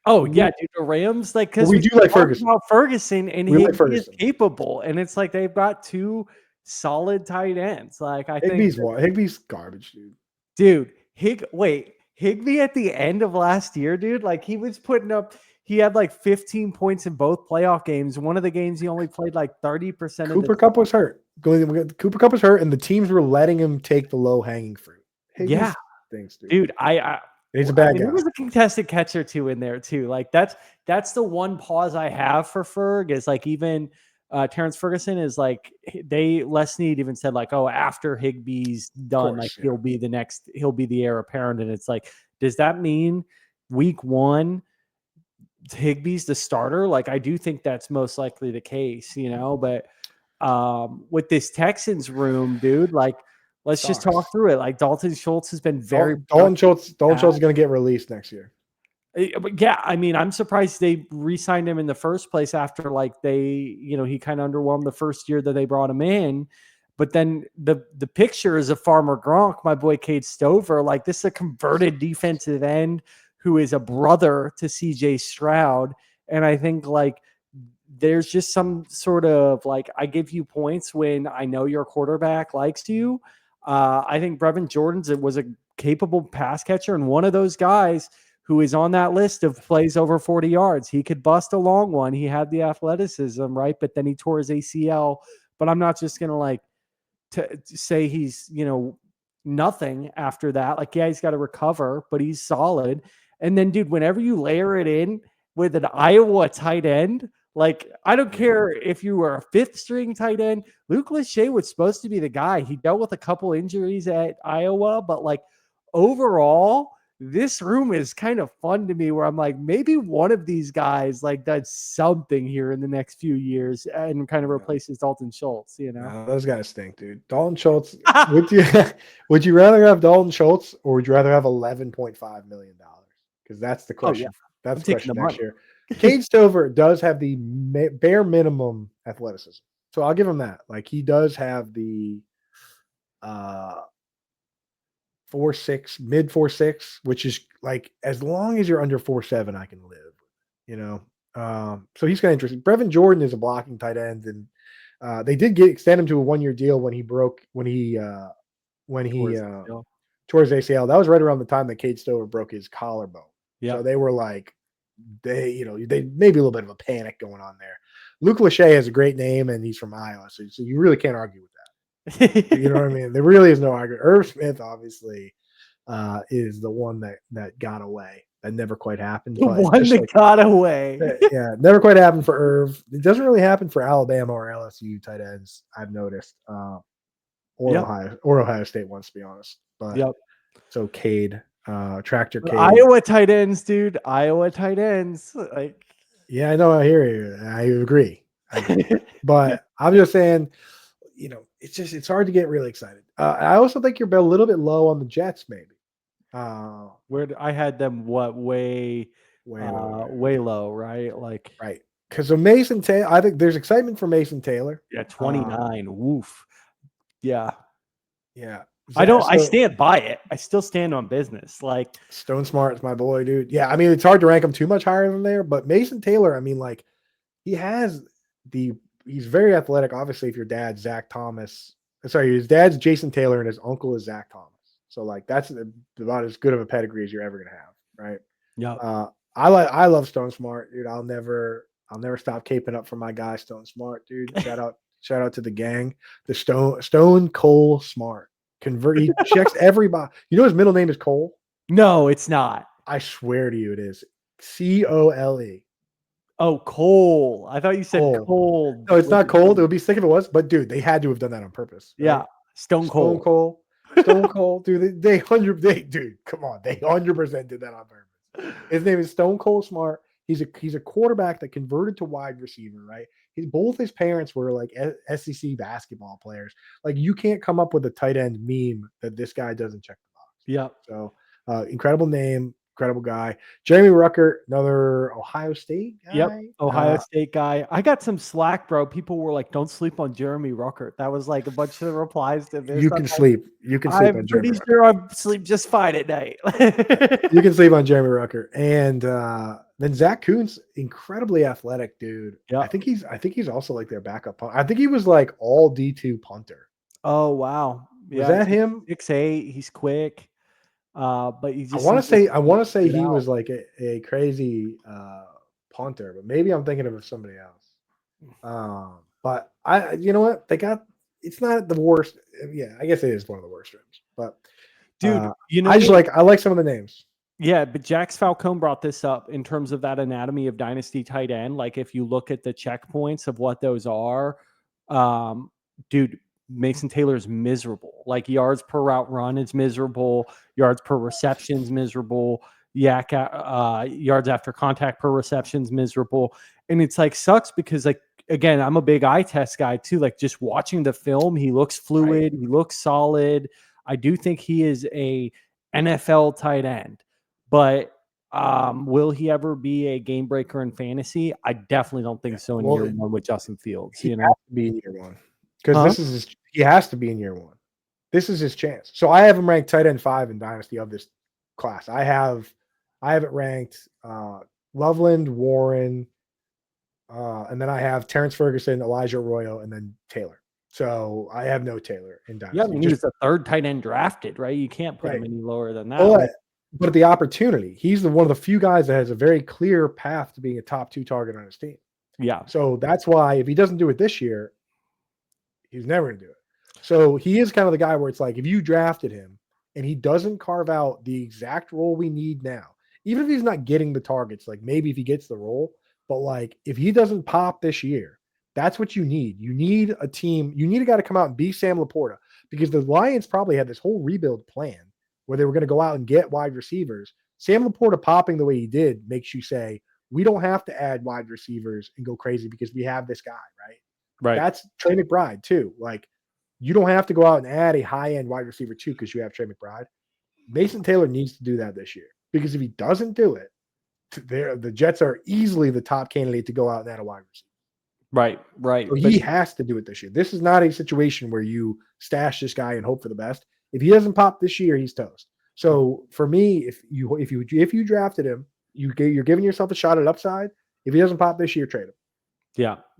Oh yeah, dude, the Rams, like, because we do like Ferguson. About Ferguson, and he is capable, and it's like they've got two solid tight ends. Like I think Higbee's garbage, dude. Higbee at the end of last year, dude, like he was putting up. He had like 15 points in both playoff games. One of the games he only played like 30%. Cooper Kupp was hurt. Cooper Kupp was hurt, and the teams were letting him take the low hanging fruit. Yeah, thanks, dude. Dude, he's a bad guy. There was a contested catch or two in there too. Like that's the one pause I have for Ferg is like even Terrence Ferguson is like Les Snead even said like, oh, after Higbee's done, he'll be the heir apparent. And it's like, does that mean week one Higbee's the starter? Like I do think that's most likely the case, you know, but with this Texans room, dude, like let's just talk through it. Like Dalton Schultz has been Dalton Schultz is going to get released next year. But yeah, I mean, I'm surprised they re-signed him in the first place after like he kind of underwhelmed the first year that they brought him in. But then the picture is of Farmer Gronk, my boy Cade Stover. Like this is a converted defensive end who is a brother to CJ Stroud. And I think like there's just some sort of like, I give you points when I know your quarterback likes you. I think Brevin Jordan's was a capable pass catcher and one of those guys who is on that list of plays over 40 yards. He could bust a long one. He had the athleticism, right? But then he tore his ACL. But I'm not just going to say he's, nothing after that. Like, yeah, he's got to recover, but he's solid. And then, dude, whenever you layer it in with an Iowa tight end, like, I don't care if you were a fifth string tight end. Luke Lachey was supposed to be the guy. He dealt with a couple injuries at Iowa, but like overall, this room is kind of fun to me where I'm like, maybe one of these guys like does something here in the next few years and kind of replaces Dalton Schultz, No, those guys stink, dude. Dalton Schultz, would you rather have Dalton Schultz or would you rather have $11.5 million? Because that's the question. That's the question next year. Cade Stover does have the bare minimum athleticism. So I'll give him that. Like he does have the 4.6, mid 4.6, which is like as long as you're under 4.7, I can live. So he's kind of interesting. Brevin Jordan is a blocking tight end, and they did extend him to a 1-year deal when he tore his ACL. That was right around the time that Cade Stover broke his collarbone. So they were like, they maybe a little bit of a panic going on there. Luke Lachey has a great name, and he's from Iowa, so you really can't argue with that. You know what I mean? There really is no argument. Irv Smith, obviously, is the one that got away. That never quite happened. The one that got away. Yeah, never quite happened for Irv. It doesn't really happen for Alabama or LSU tight ends, I've noticed. Or Ohio State once, to be honest. But so Cade. Tractor But Cave. Iowa tight ends, dude. Iowa tight ends. Like, Yeah, I know. I hear you. I agree. But I'm just saying, it's hard to get really excited. I also think you're a little bit low on the Jets, maybe. I had them way low, right? Like, right. Because of Mason Taylor, I think there's excitement for Mason Taylor. yeah, 29. Woof. Yeah. Yeah. I stand by it. I still stand on business. Like, Stone Smart's my boy, dude. Yeah, I mean, it's hard to rank him too much higher than there, but Mason Taylor, I mean, like, he's very athletic. Obviously, if your dad's Zach Thomas, his dad's Jason Taylor and his uncle is Zach Thomas. So, like, that's about as good of a pedigree as you're ever gonna have, right? yeah. I love Stone Smart, dude. I'll never stop caping up for my guy Stone Smart, dude. Shout out to the gang. The Stone Cole Smart. He checks everybody. You know his middle name is Cole? No, it's not. I swear to you, it is Cole. Oh, Cole. I thought you said cold. No, it's not cold. It would be sick if it was, but dude, they had to have done that on purpose. Right? Yeah. Stone Cold. Stone Cold. Dude, dude, come on. They 100% did that on purpose. His name is Stone Cold Smart. He's a quarterback that converted to wide receiver, right? Both his parents were like SEC basketball players. Like, you can't come up with a tight end meme that this guy doesn't check the box. Yeah. So incredible name, incredible guy. Jeremy Ruckert, another Ohio State guy. Yep. Ohio State guy. I got some slack, bro. People were like, don't sleep on Jeremy Ruckert. That was like a bunch of replies to this. You can sleep I'm pretty sure I sleep just fine at night. You can sleep on Jeremy Ruckert. And then Zach Kuhn's incredibly athletic, dude. Yeah. I think he's also like their backup punter. I think he was like all D2 punter. Oh, wow. Was that him? 6'8". He's quick. But he's just I want to say he was like a crazy punter, but maybe I'm thinking of somebody else. But you know what? It's not the worst. Yeah, I guess it is one of the worst rooms. But dude, I like some of the names. Yeah, but Jax Falcone brought this up in terms of that anatomy of dynasty tight end. Like, if you look at the checkpoints of what those are, dude, Mason Taylor is miserable. Like, yards per route run is miserable. Yards per reception is miserable. Yards after contact per reception is miserable. And it's like, sucks because, like, again, I'm a big eye test guy too. Like, just watching the film, he looks fluid. Right. He looks solid. I do think he is a NFL tight end. But will he ever be a game breaker in fantasy? I definitely don't think so in year one with Justin Fields. He has to be in year one because he has to be in year one. This is his chance. So I have him ranked tight end 5 in Dynasty of this class. I have it ranked Loveland, Warren, and then I have Terrence Ferguson, Elijah Arroyo, and then Taylor. So I have no Taylor in Dynasty. Yeah, I mean, he was the 3rd tight end drafted, right? You can't put him any lower than that. But the opportunity, he's one of the few guys that has a very clear path to being a top 2 target on his team. Yeah. So that's why if he doesn't do it this year, he's never going to do it. So he is kind of the guy where it's like, if you drafted him and he doesn't carve out the exact role we need now, even if he's not getting the targets, like maybe if he gets the role, but like if he doesn't pop this year, that's what you need. You need a team. You need a guy to come out and be Sam Laporta, because the Lions probably had this whole rebuild plan where they were going to go out and get wide receivers. Sam Laporta popping the way he did makes you say, we don't have to add wide receivers and go crazy because we have this guy, right? Right. That's Trey McBride too. Like, you don't have to go out and add a high-end wide receiver too because you have Trey McBride. Mason Taylor needs to do that this year, because if he doesn't do it, the Jets are easily the top candidate to go out and add a wide receiver. Right. So he has to do it this year. This is not a situation where you stash this guy and hope for the best. If he doesn't pop this year, he's toast. So for me, if you drafted him, you're giving yourself a shot at upside. If he doesn't pop this year, trade him.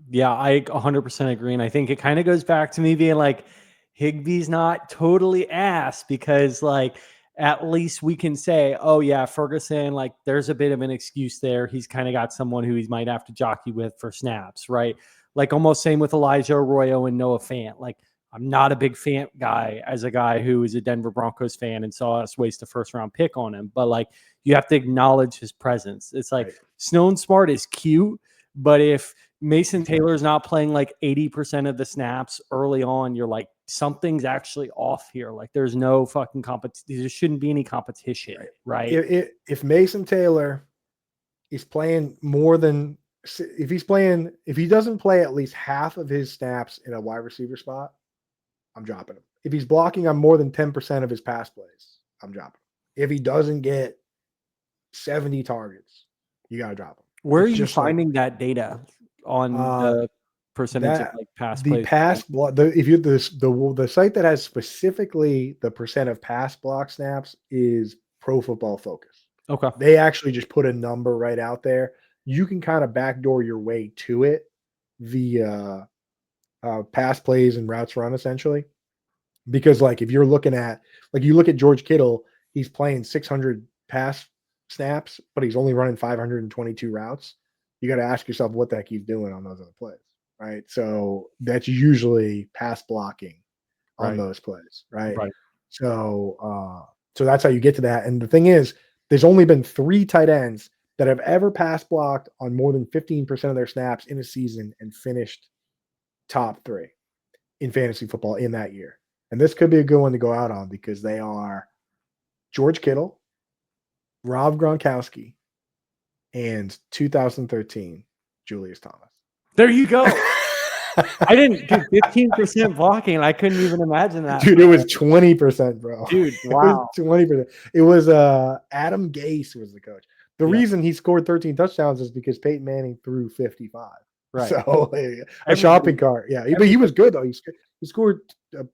Yeah, I 100% agree. And I think it kind of goes back to me being like, Higbee's not totally ass, because like, at least we can say, oh yeah, Ferguson, like there's a bit of an excuse there. He's kind of got someone who he might have to jockey with for snaps, right? Like almost same with Elijah Arroyo and Noah Fant. Like, I'm not a big Fant guy as a guy who is a Denver Broncos fan and saw us waste a 1st-round pick on him. But like, you have to acknowledge his presence. It's like, Stone Smart is cute, but if Mason Taylor is not playing like 80% of the snaps early on, you're like, something's actually off here. Like there's no fucking competition. There shouldn't be any competition, right? If Mason Taylor is playing more than, if he doesn't play at least half of his snaps in a wide receiver spot, I'm dropping him. If he's blocking on more than 10% of his pass plays, I'm dropping him. If he doesn't get 70 targets, you got to drop him. Where are you finding that data on the percentage of like pass plays? The site that has specifically the percent of pass block snaps is Pro Football Focus. Okay. They actually just put a number right out there. You can kind of backdoor your way to it via pass plays and routes run, essentially. Because like if you're looking at, like you look at George Kittle, he's playing 600 pass snaps, but he's only running 522 routes. You got to ask yourself what the heck he's doing on those other plays, right? So that's usually pass blocking on those plays, right? So that's how you get to that. And the thing is, there's only been 3 tight ends that have ever pass blocked on more than 15% of their snaps in a season and finished top 3 in fantasy football in that year. And this could be a good one to go out on because they are George Kittle, Rob Gronkowski, and 2013 Julius Thomas. There you go. I didn't do 15% blocking. I couldn't even imagine that. Dude, it was 20%, bro. Dude, wow. It was 20%. It was Adam Gase was the coach. The reason he scored 13 touchdowns is because Peyton Manning threw 55. Right. So a shopping cart. Yeah. But he was good though. He scored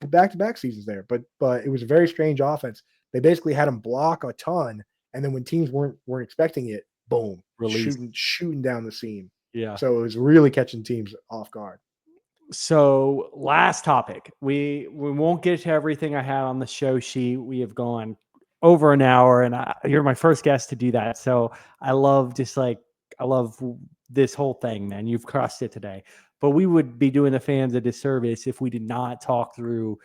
back-to-back seasons there. But it was a very strange offense. They basically had him block a ton, and then when teams weren't expecting it, boom, shooting down the seam. Yeah. So it was really catching teams off guard. So last topic. We won't get to everything I had on the show sheet. We have gone over an hour, and you're my first guest to do that. So I love this whole thing, man. You've crushed it today. But we would be doing the fans a disservice if we did not talk through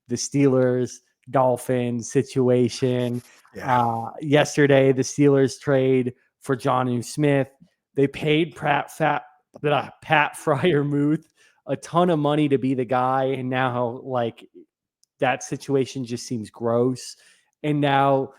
the Steelers Dolphins situation. Yeah. Yesterday, the Steelers trade for Jonnu Smith. They paid Pat Freiermuth a ton of money to be the guy, and now like that situation just seems gross. And now,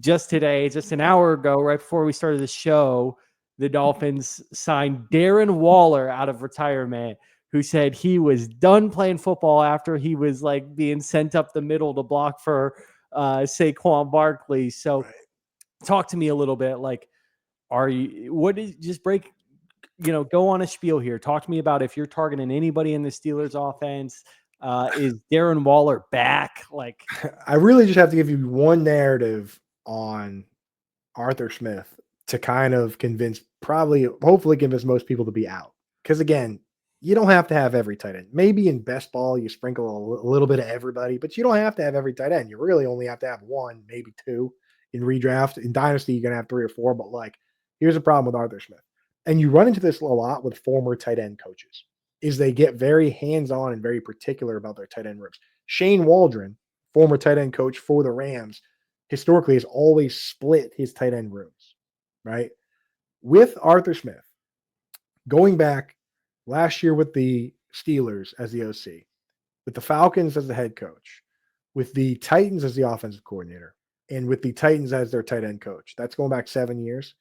just today, just an hour ago, right before we started the show, the Dolphins signed Darren Waller out of retirement, who said he was done playing football after he was like being sent up the middle to block for Saquon Barkley. So talk to me a little bit. Like, go on a spiel here. Talk to me about if you're targeting anybody in the Steelers offense. Is Darren Waller back? Like, I really just have to give you one narrative on Arthur Smith to kind of hopefully convince most people to be out. Because again, you don't have to have every tight end. Maybe in best ball, you sprinkle a little bit of everybody, but you don't have to have every tight end. You really only have to have 1, maybe 2 in redraft. In Dynasty, you're going to have 3 or 4, but like, here's the problem with Arthur Smith. And you run into this a lot with former tight end coaches, is they get very hands-on and very particular about their tight end rooms. Shane Waldron, former tight end coach for the Rams, historically has always split his tight end rooms, right? With Arthur Smith, going back last year with the Steelers as the OC, with the Falcons as the head coach, with the Titans as the offensive coordinator, and with the Titans as their tight end coach. That's going back 7 years.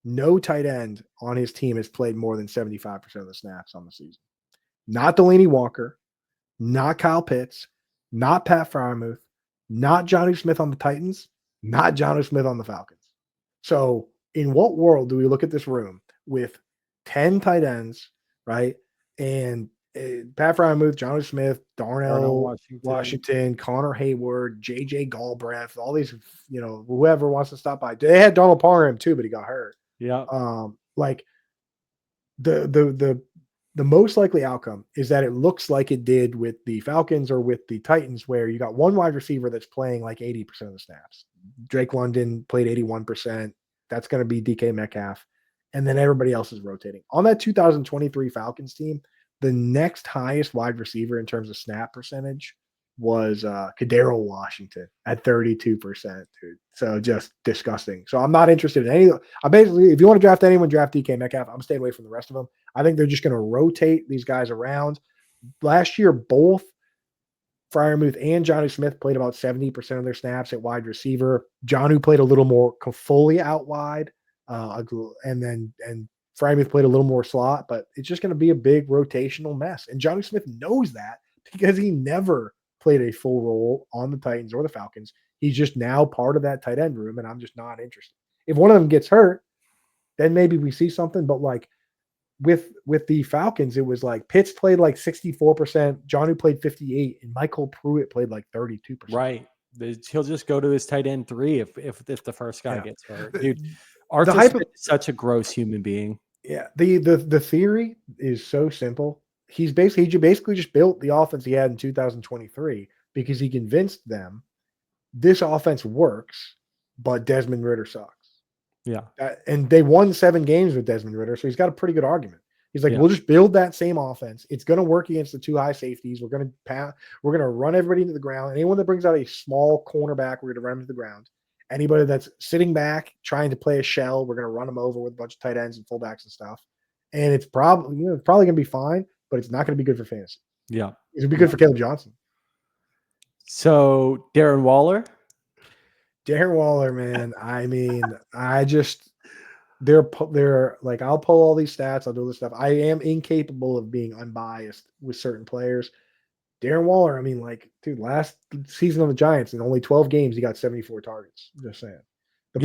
No tight end on his team has played more than 75% of the snaps on the season. Not Delaney Walker, not Kyle Pitts, not Pat Freiermuth, not Jonnu Smith on the Titans, not Jonnu Smith on the Falcons. So in what world do we look at this room with 10 tight ends, right? And Pat Freiermuth, Jonnu Smith, Darnell Washington, Connor Hayward, JJ Galbraith, all these, whoever wants to stop by. They had Donald Parham too, but he got hurt. Yeah. Like the most likely outcome is that it looks like it did with the Falcons or with the Titans, where you got one wide receiver that's playing like 80% of the snaps. Drake London played 81%. That's going to be DK Metcalf. And then everybody else is rotating. On that 2023 Falcons team, the next highest wide receiver in terms of snap percentage was Kadero Washington at 32%, dude. So just disgusting. So I'm not interested in any. I basically, if you want to draft anyone, draft DK Metcalf. I'm staying away from the rest of them. I think they're just going to rotate these guys around. Last year, both Freiermuth and Jonnu Smith played about 70% of their snaps at wide receiver. Jonnu played a little more fully out wide, and Freiermuth played a little more slot, but it's just going to be a big rotational mess. And Jonnu Smith knows that because he never played a full role on the Titans or the Falcons. He's just now part of that tight end room, and I'm just not interested. If one of them gets hurt, then maybe we see something. But like with the Falcons, it was like Pitts played like 64%, Jonnu played 58%, and Michael Pruitt played like 32%. Right. He'll just go to his tight end 3 if the first guy gets hurt. Dude, Arthur Smith is such a gross human being. Yeah. The theory is so simple. He basically just built the offense he had in 2023 because he convinced them this offense works, but Desmond Ridder sucks. Yeah. And they won 7 games with Desmond Ridder, so he's got a pretty good argument. He's like, we'll just build that same offense. It's going to work against the 2 high safeties. We're going to run everybody into the ground. Anyone that brings out a small cornerback, we're going to run into the ground. Anybody that's sitting back trying to play a shell, we're going to run them over with a bunch of tight ends and fullbacks and stuff. And it's probably going to be fine, but it's not going to be good for fantasy. Yeah. It'll be good for Caleb Johnson. So Darren Waller, man. I mean, they're like, I'll pull all these stats. I'll do this stuff. I am incapable of being unbiased with certain players. Darren Waller, I mean, like, dude, last season on the Giants, in only 12 games, he got 74 targets. Just saying. The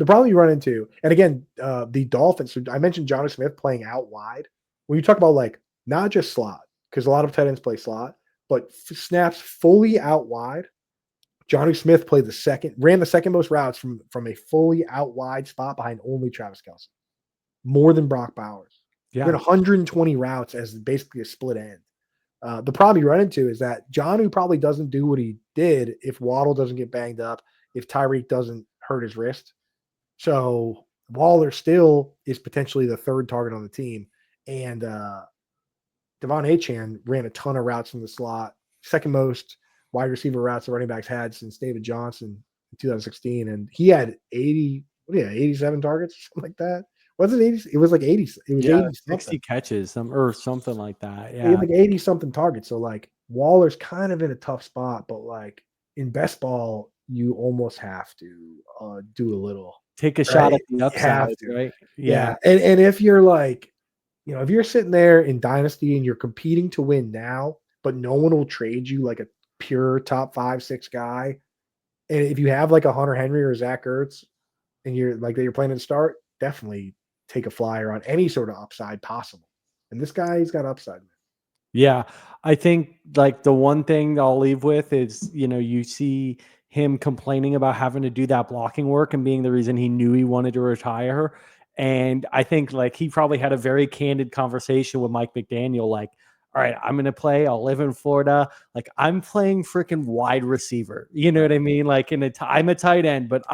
problem you run into, and again, the Dolphins, so I mentioned Jonnu Smith playing out wide. When you talk about like not just slot, because a lot of tight ends play slot, but snaps fully out wide. Jonnu Smith ran the second most routes from a fully out wide spot behind only Travis Kelce, more than Brock Bowers. Yeah, ran 120 routes as basically a split end. The problem you run into is that Jonnu probably doesn't do what he did if Waddle doesn't get banged up, if Tyreek doesn't hurt his wrist. So Waller still is potentially the 3rd target on the team, and Devon Achane ran a ton of routes from the slot, 2nd most wide receiver routes the running backs had since David Johnson in 2016. And he had 87 targets, something like that. Wasn't 80? It was like 80. It was 80 60 catches, or something like that. Yeah. He had like 80 something targets. So like Waller's kind of in a tough spot, but like in best ball, you almost have to do a little. Take a shot at the upside, right? Yeah. And if you're like, if you're sitting there in Dynasty and you're competing to win now, but no one will trade you like a pure top 5-6 guy, and if you have like a Hunter Henry or Zach Ertz, and you're planning to start, definitely take a flyer on any sort of upside possible. And this guy, he's got upside, man. Yeah, I think like the one thing I'll leave with is, you see him complaining about having to do that blocking work and being the reason he knew he wanted to retire. And I think like he probably had a very candid conversation with Mike McDaniel, like, all right, I'm going to play. I'll live in Florida. Like I'm playing freaking wide receiver. You know what I mean? Like I'm a tight end, but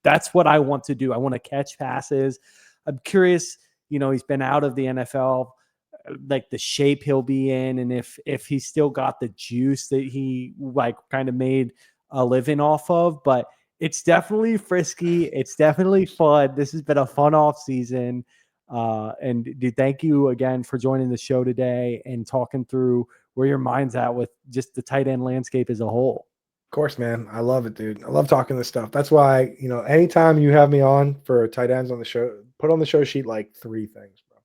that's what I want to do. I want to catch passes. I'm curious, he's been out of the NFL, like the shape he'll be in. And if he's still got the juice that he like kind of made a living off of, but it's definitely frisky. It's definitely fun. This has been a fun off season. And dude, thank you again for joining the show today and talking through where your mind's at with just the tight end landscape as a whole. Of course, man. I love it, dude. I love talking this stuff. That's why, anytime you have me on for tight ends on the show, put on the show sheet like 3 things, bro.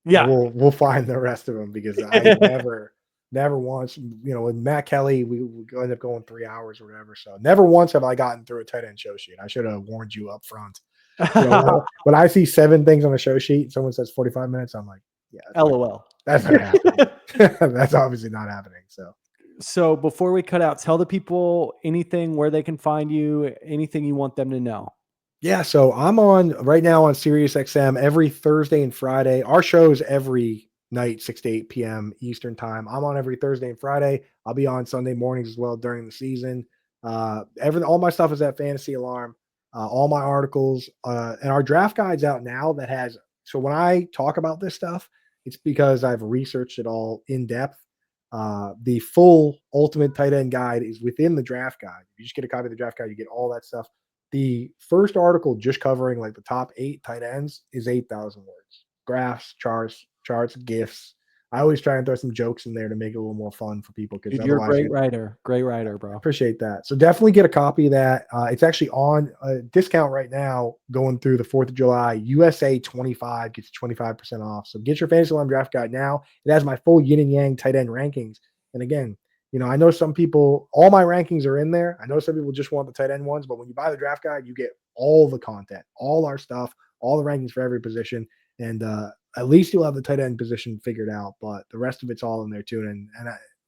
Yeah. We'll find the rest of them because I never once, with Matt Kelly, we end up going 3 hours or whatever. So never once have I gotten through a tight end show sheet. I should have warned you up front. When I see 7 things on a show sheet, someone says 45 minutes, I'm like, yeah, LOL. That's not happening. That's obviously not happening. So before we cut out, tell the people anything where they can find you, anything you want them to know. Yeah, so I'm on right now on SiriusXM every Thursday and Friday. Our show's every night, 6 to 8 p.m. Eastern time. I'm on every Thursday and Friday. I'll be on Sunday mornings as well during the season. All my stuff is at Fantasy Alarm. All my articles and our draft guide's out now that has. So when I talk about this stuff, it's because I've researched it all in depth. The full ultimate tight end guide is within the draft guide. If you just get a copy of the draft guide, you get all that stuff. The first article just covering like the top 8 tight ends is 8,000 words. Graphs, charts, GIFs. I always try and throw some jokes in there to make it a little more fun for people. Because Dude, you're a otherwise, great writer, bro. Appreciate that. So definitely get a copy of that. It's actually on a discount right now going through the 4th of July. USA 25 gets 25% off. So get your Fantasy Alarm Draft Guide now. It has my full yin and yang tight end rankings. And again, I know some people, all my rankings are in there. I know some people just want the tight end ones, but when you buy the draft guide, you get all the content, all our stuff, all the rankings for every position. And at least you'll have the tight end position figured out, but the rest of it's all in there too. And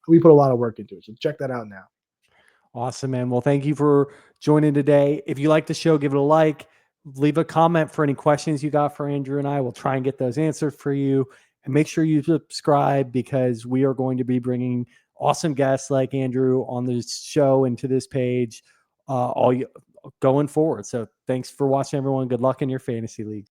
we put a lot of work into it. So check that out now. Awesome, man. Well, thank you for joining today. If you like the show, give it a like, leave a comment for any questions you got for Andrew and I. We'll try and get those answered for you. And make sure you subscribe, because we are going to be bringing awesome guests like Andrew on this show and to this page going forward. So thanks for watching, everyone. Good luck in your fantasy league.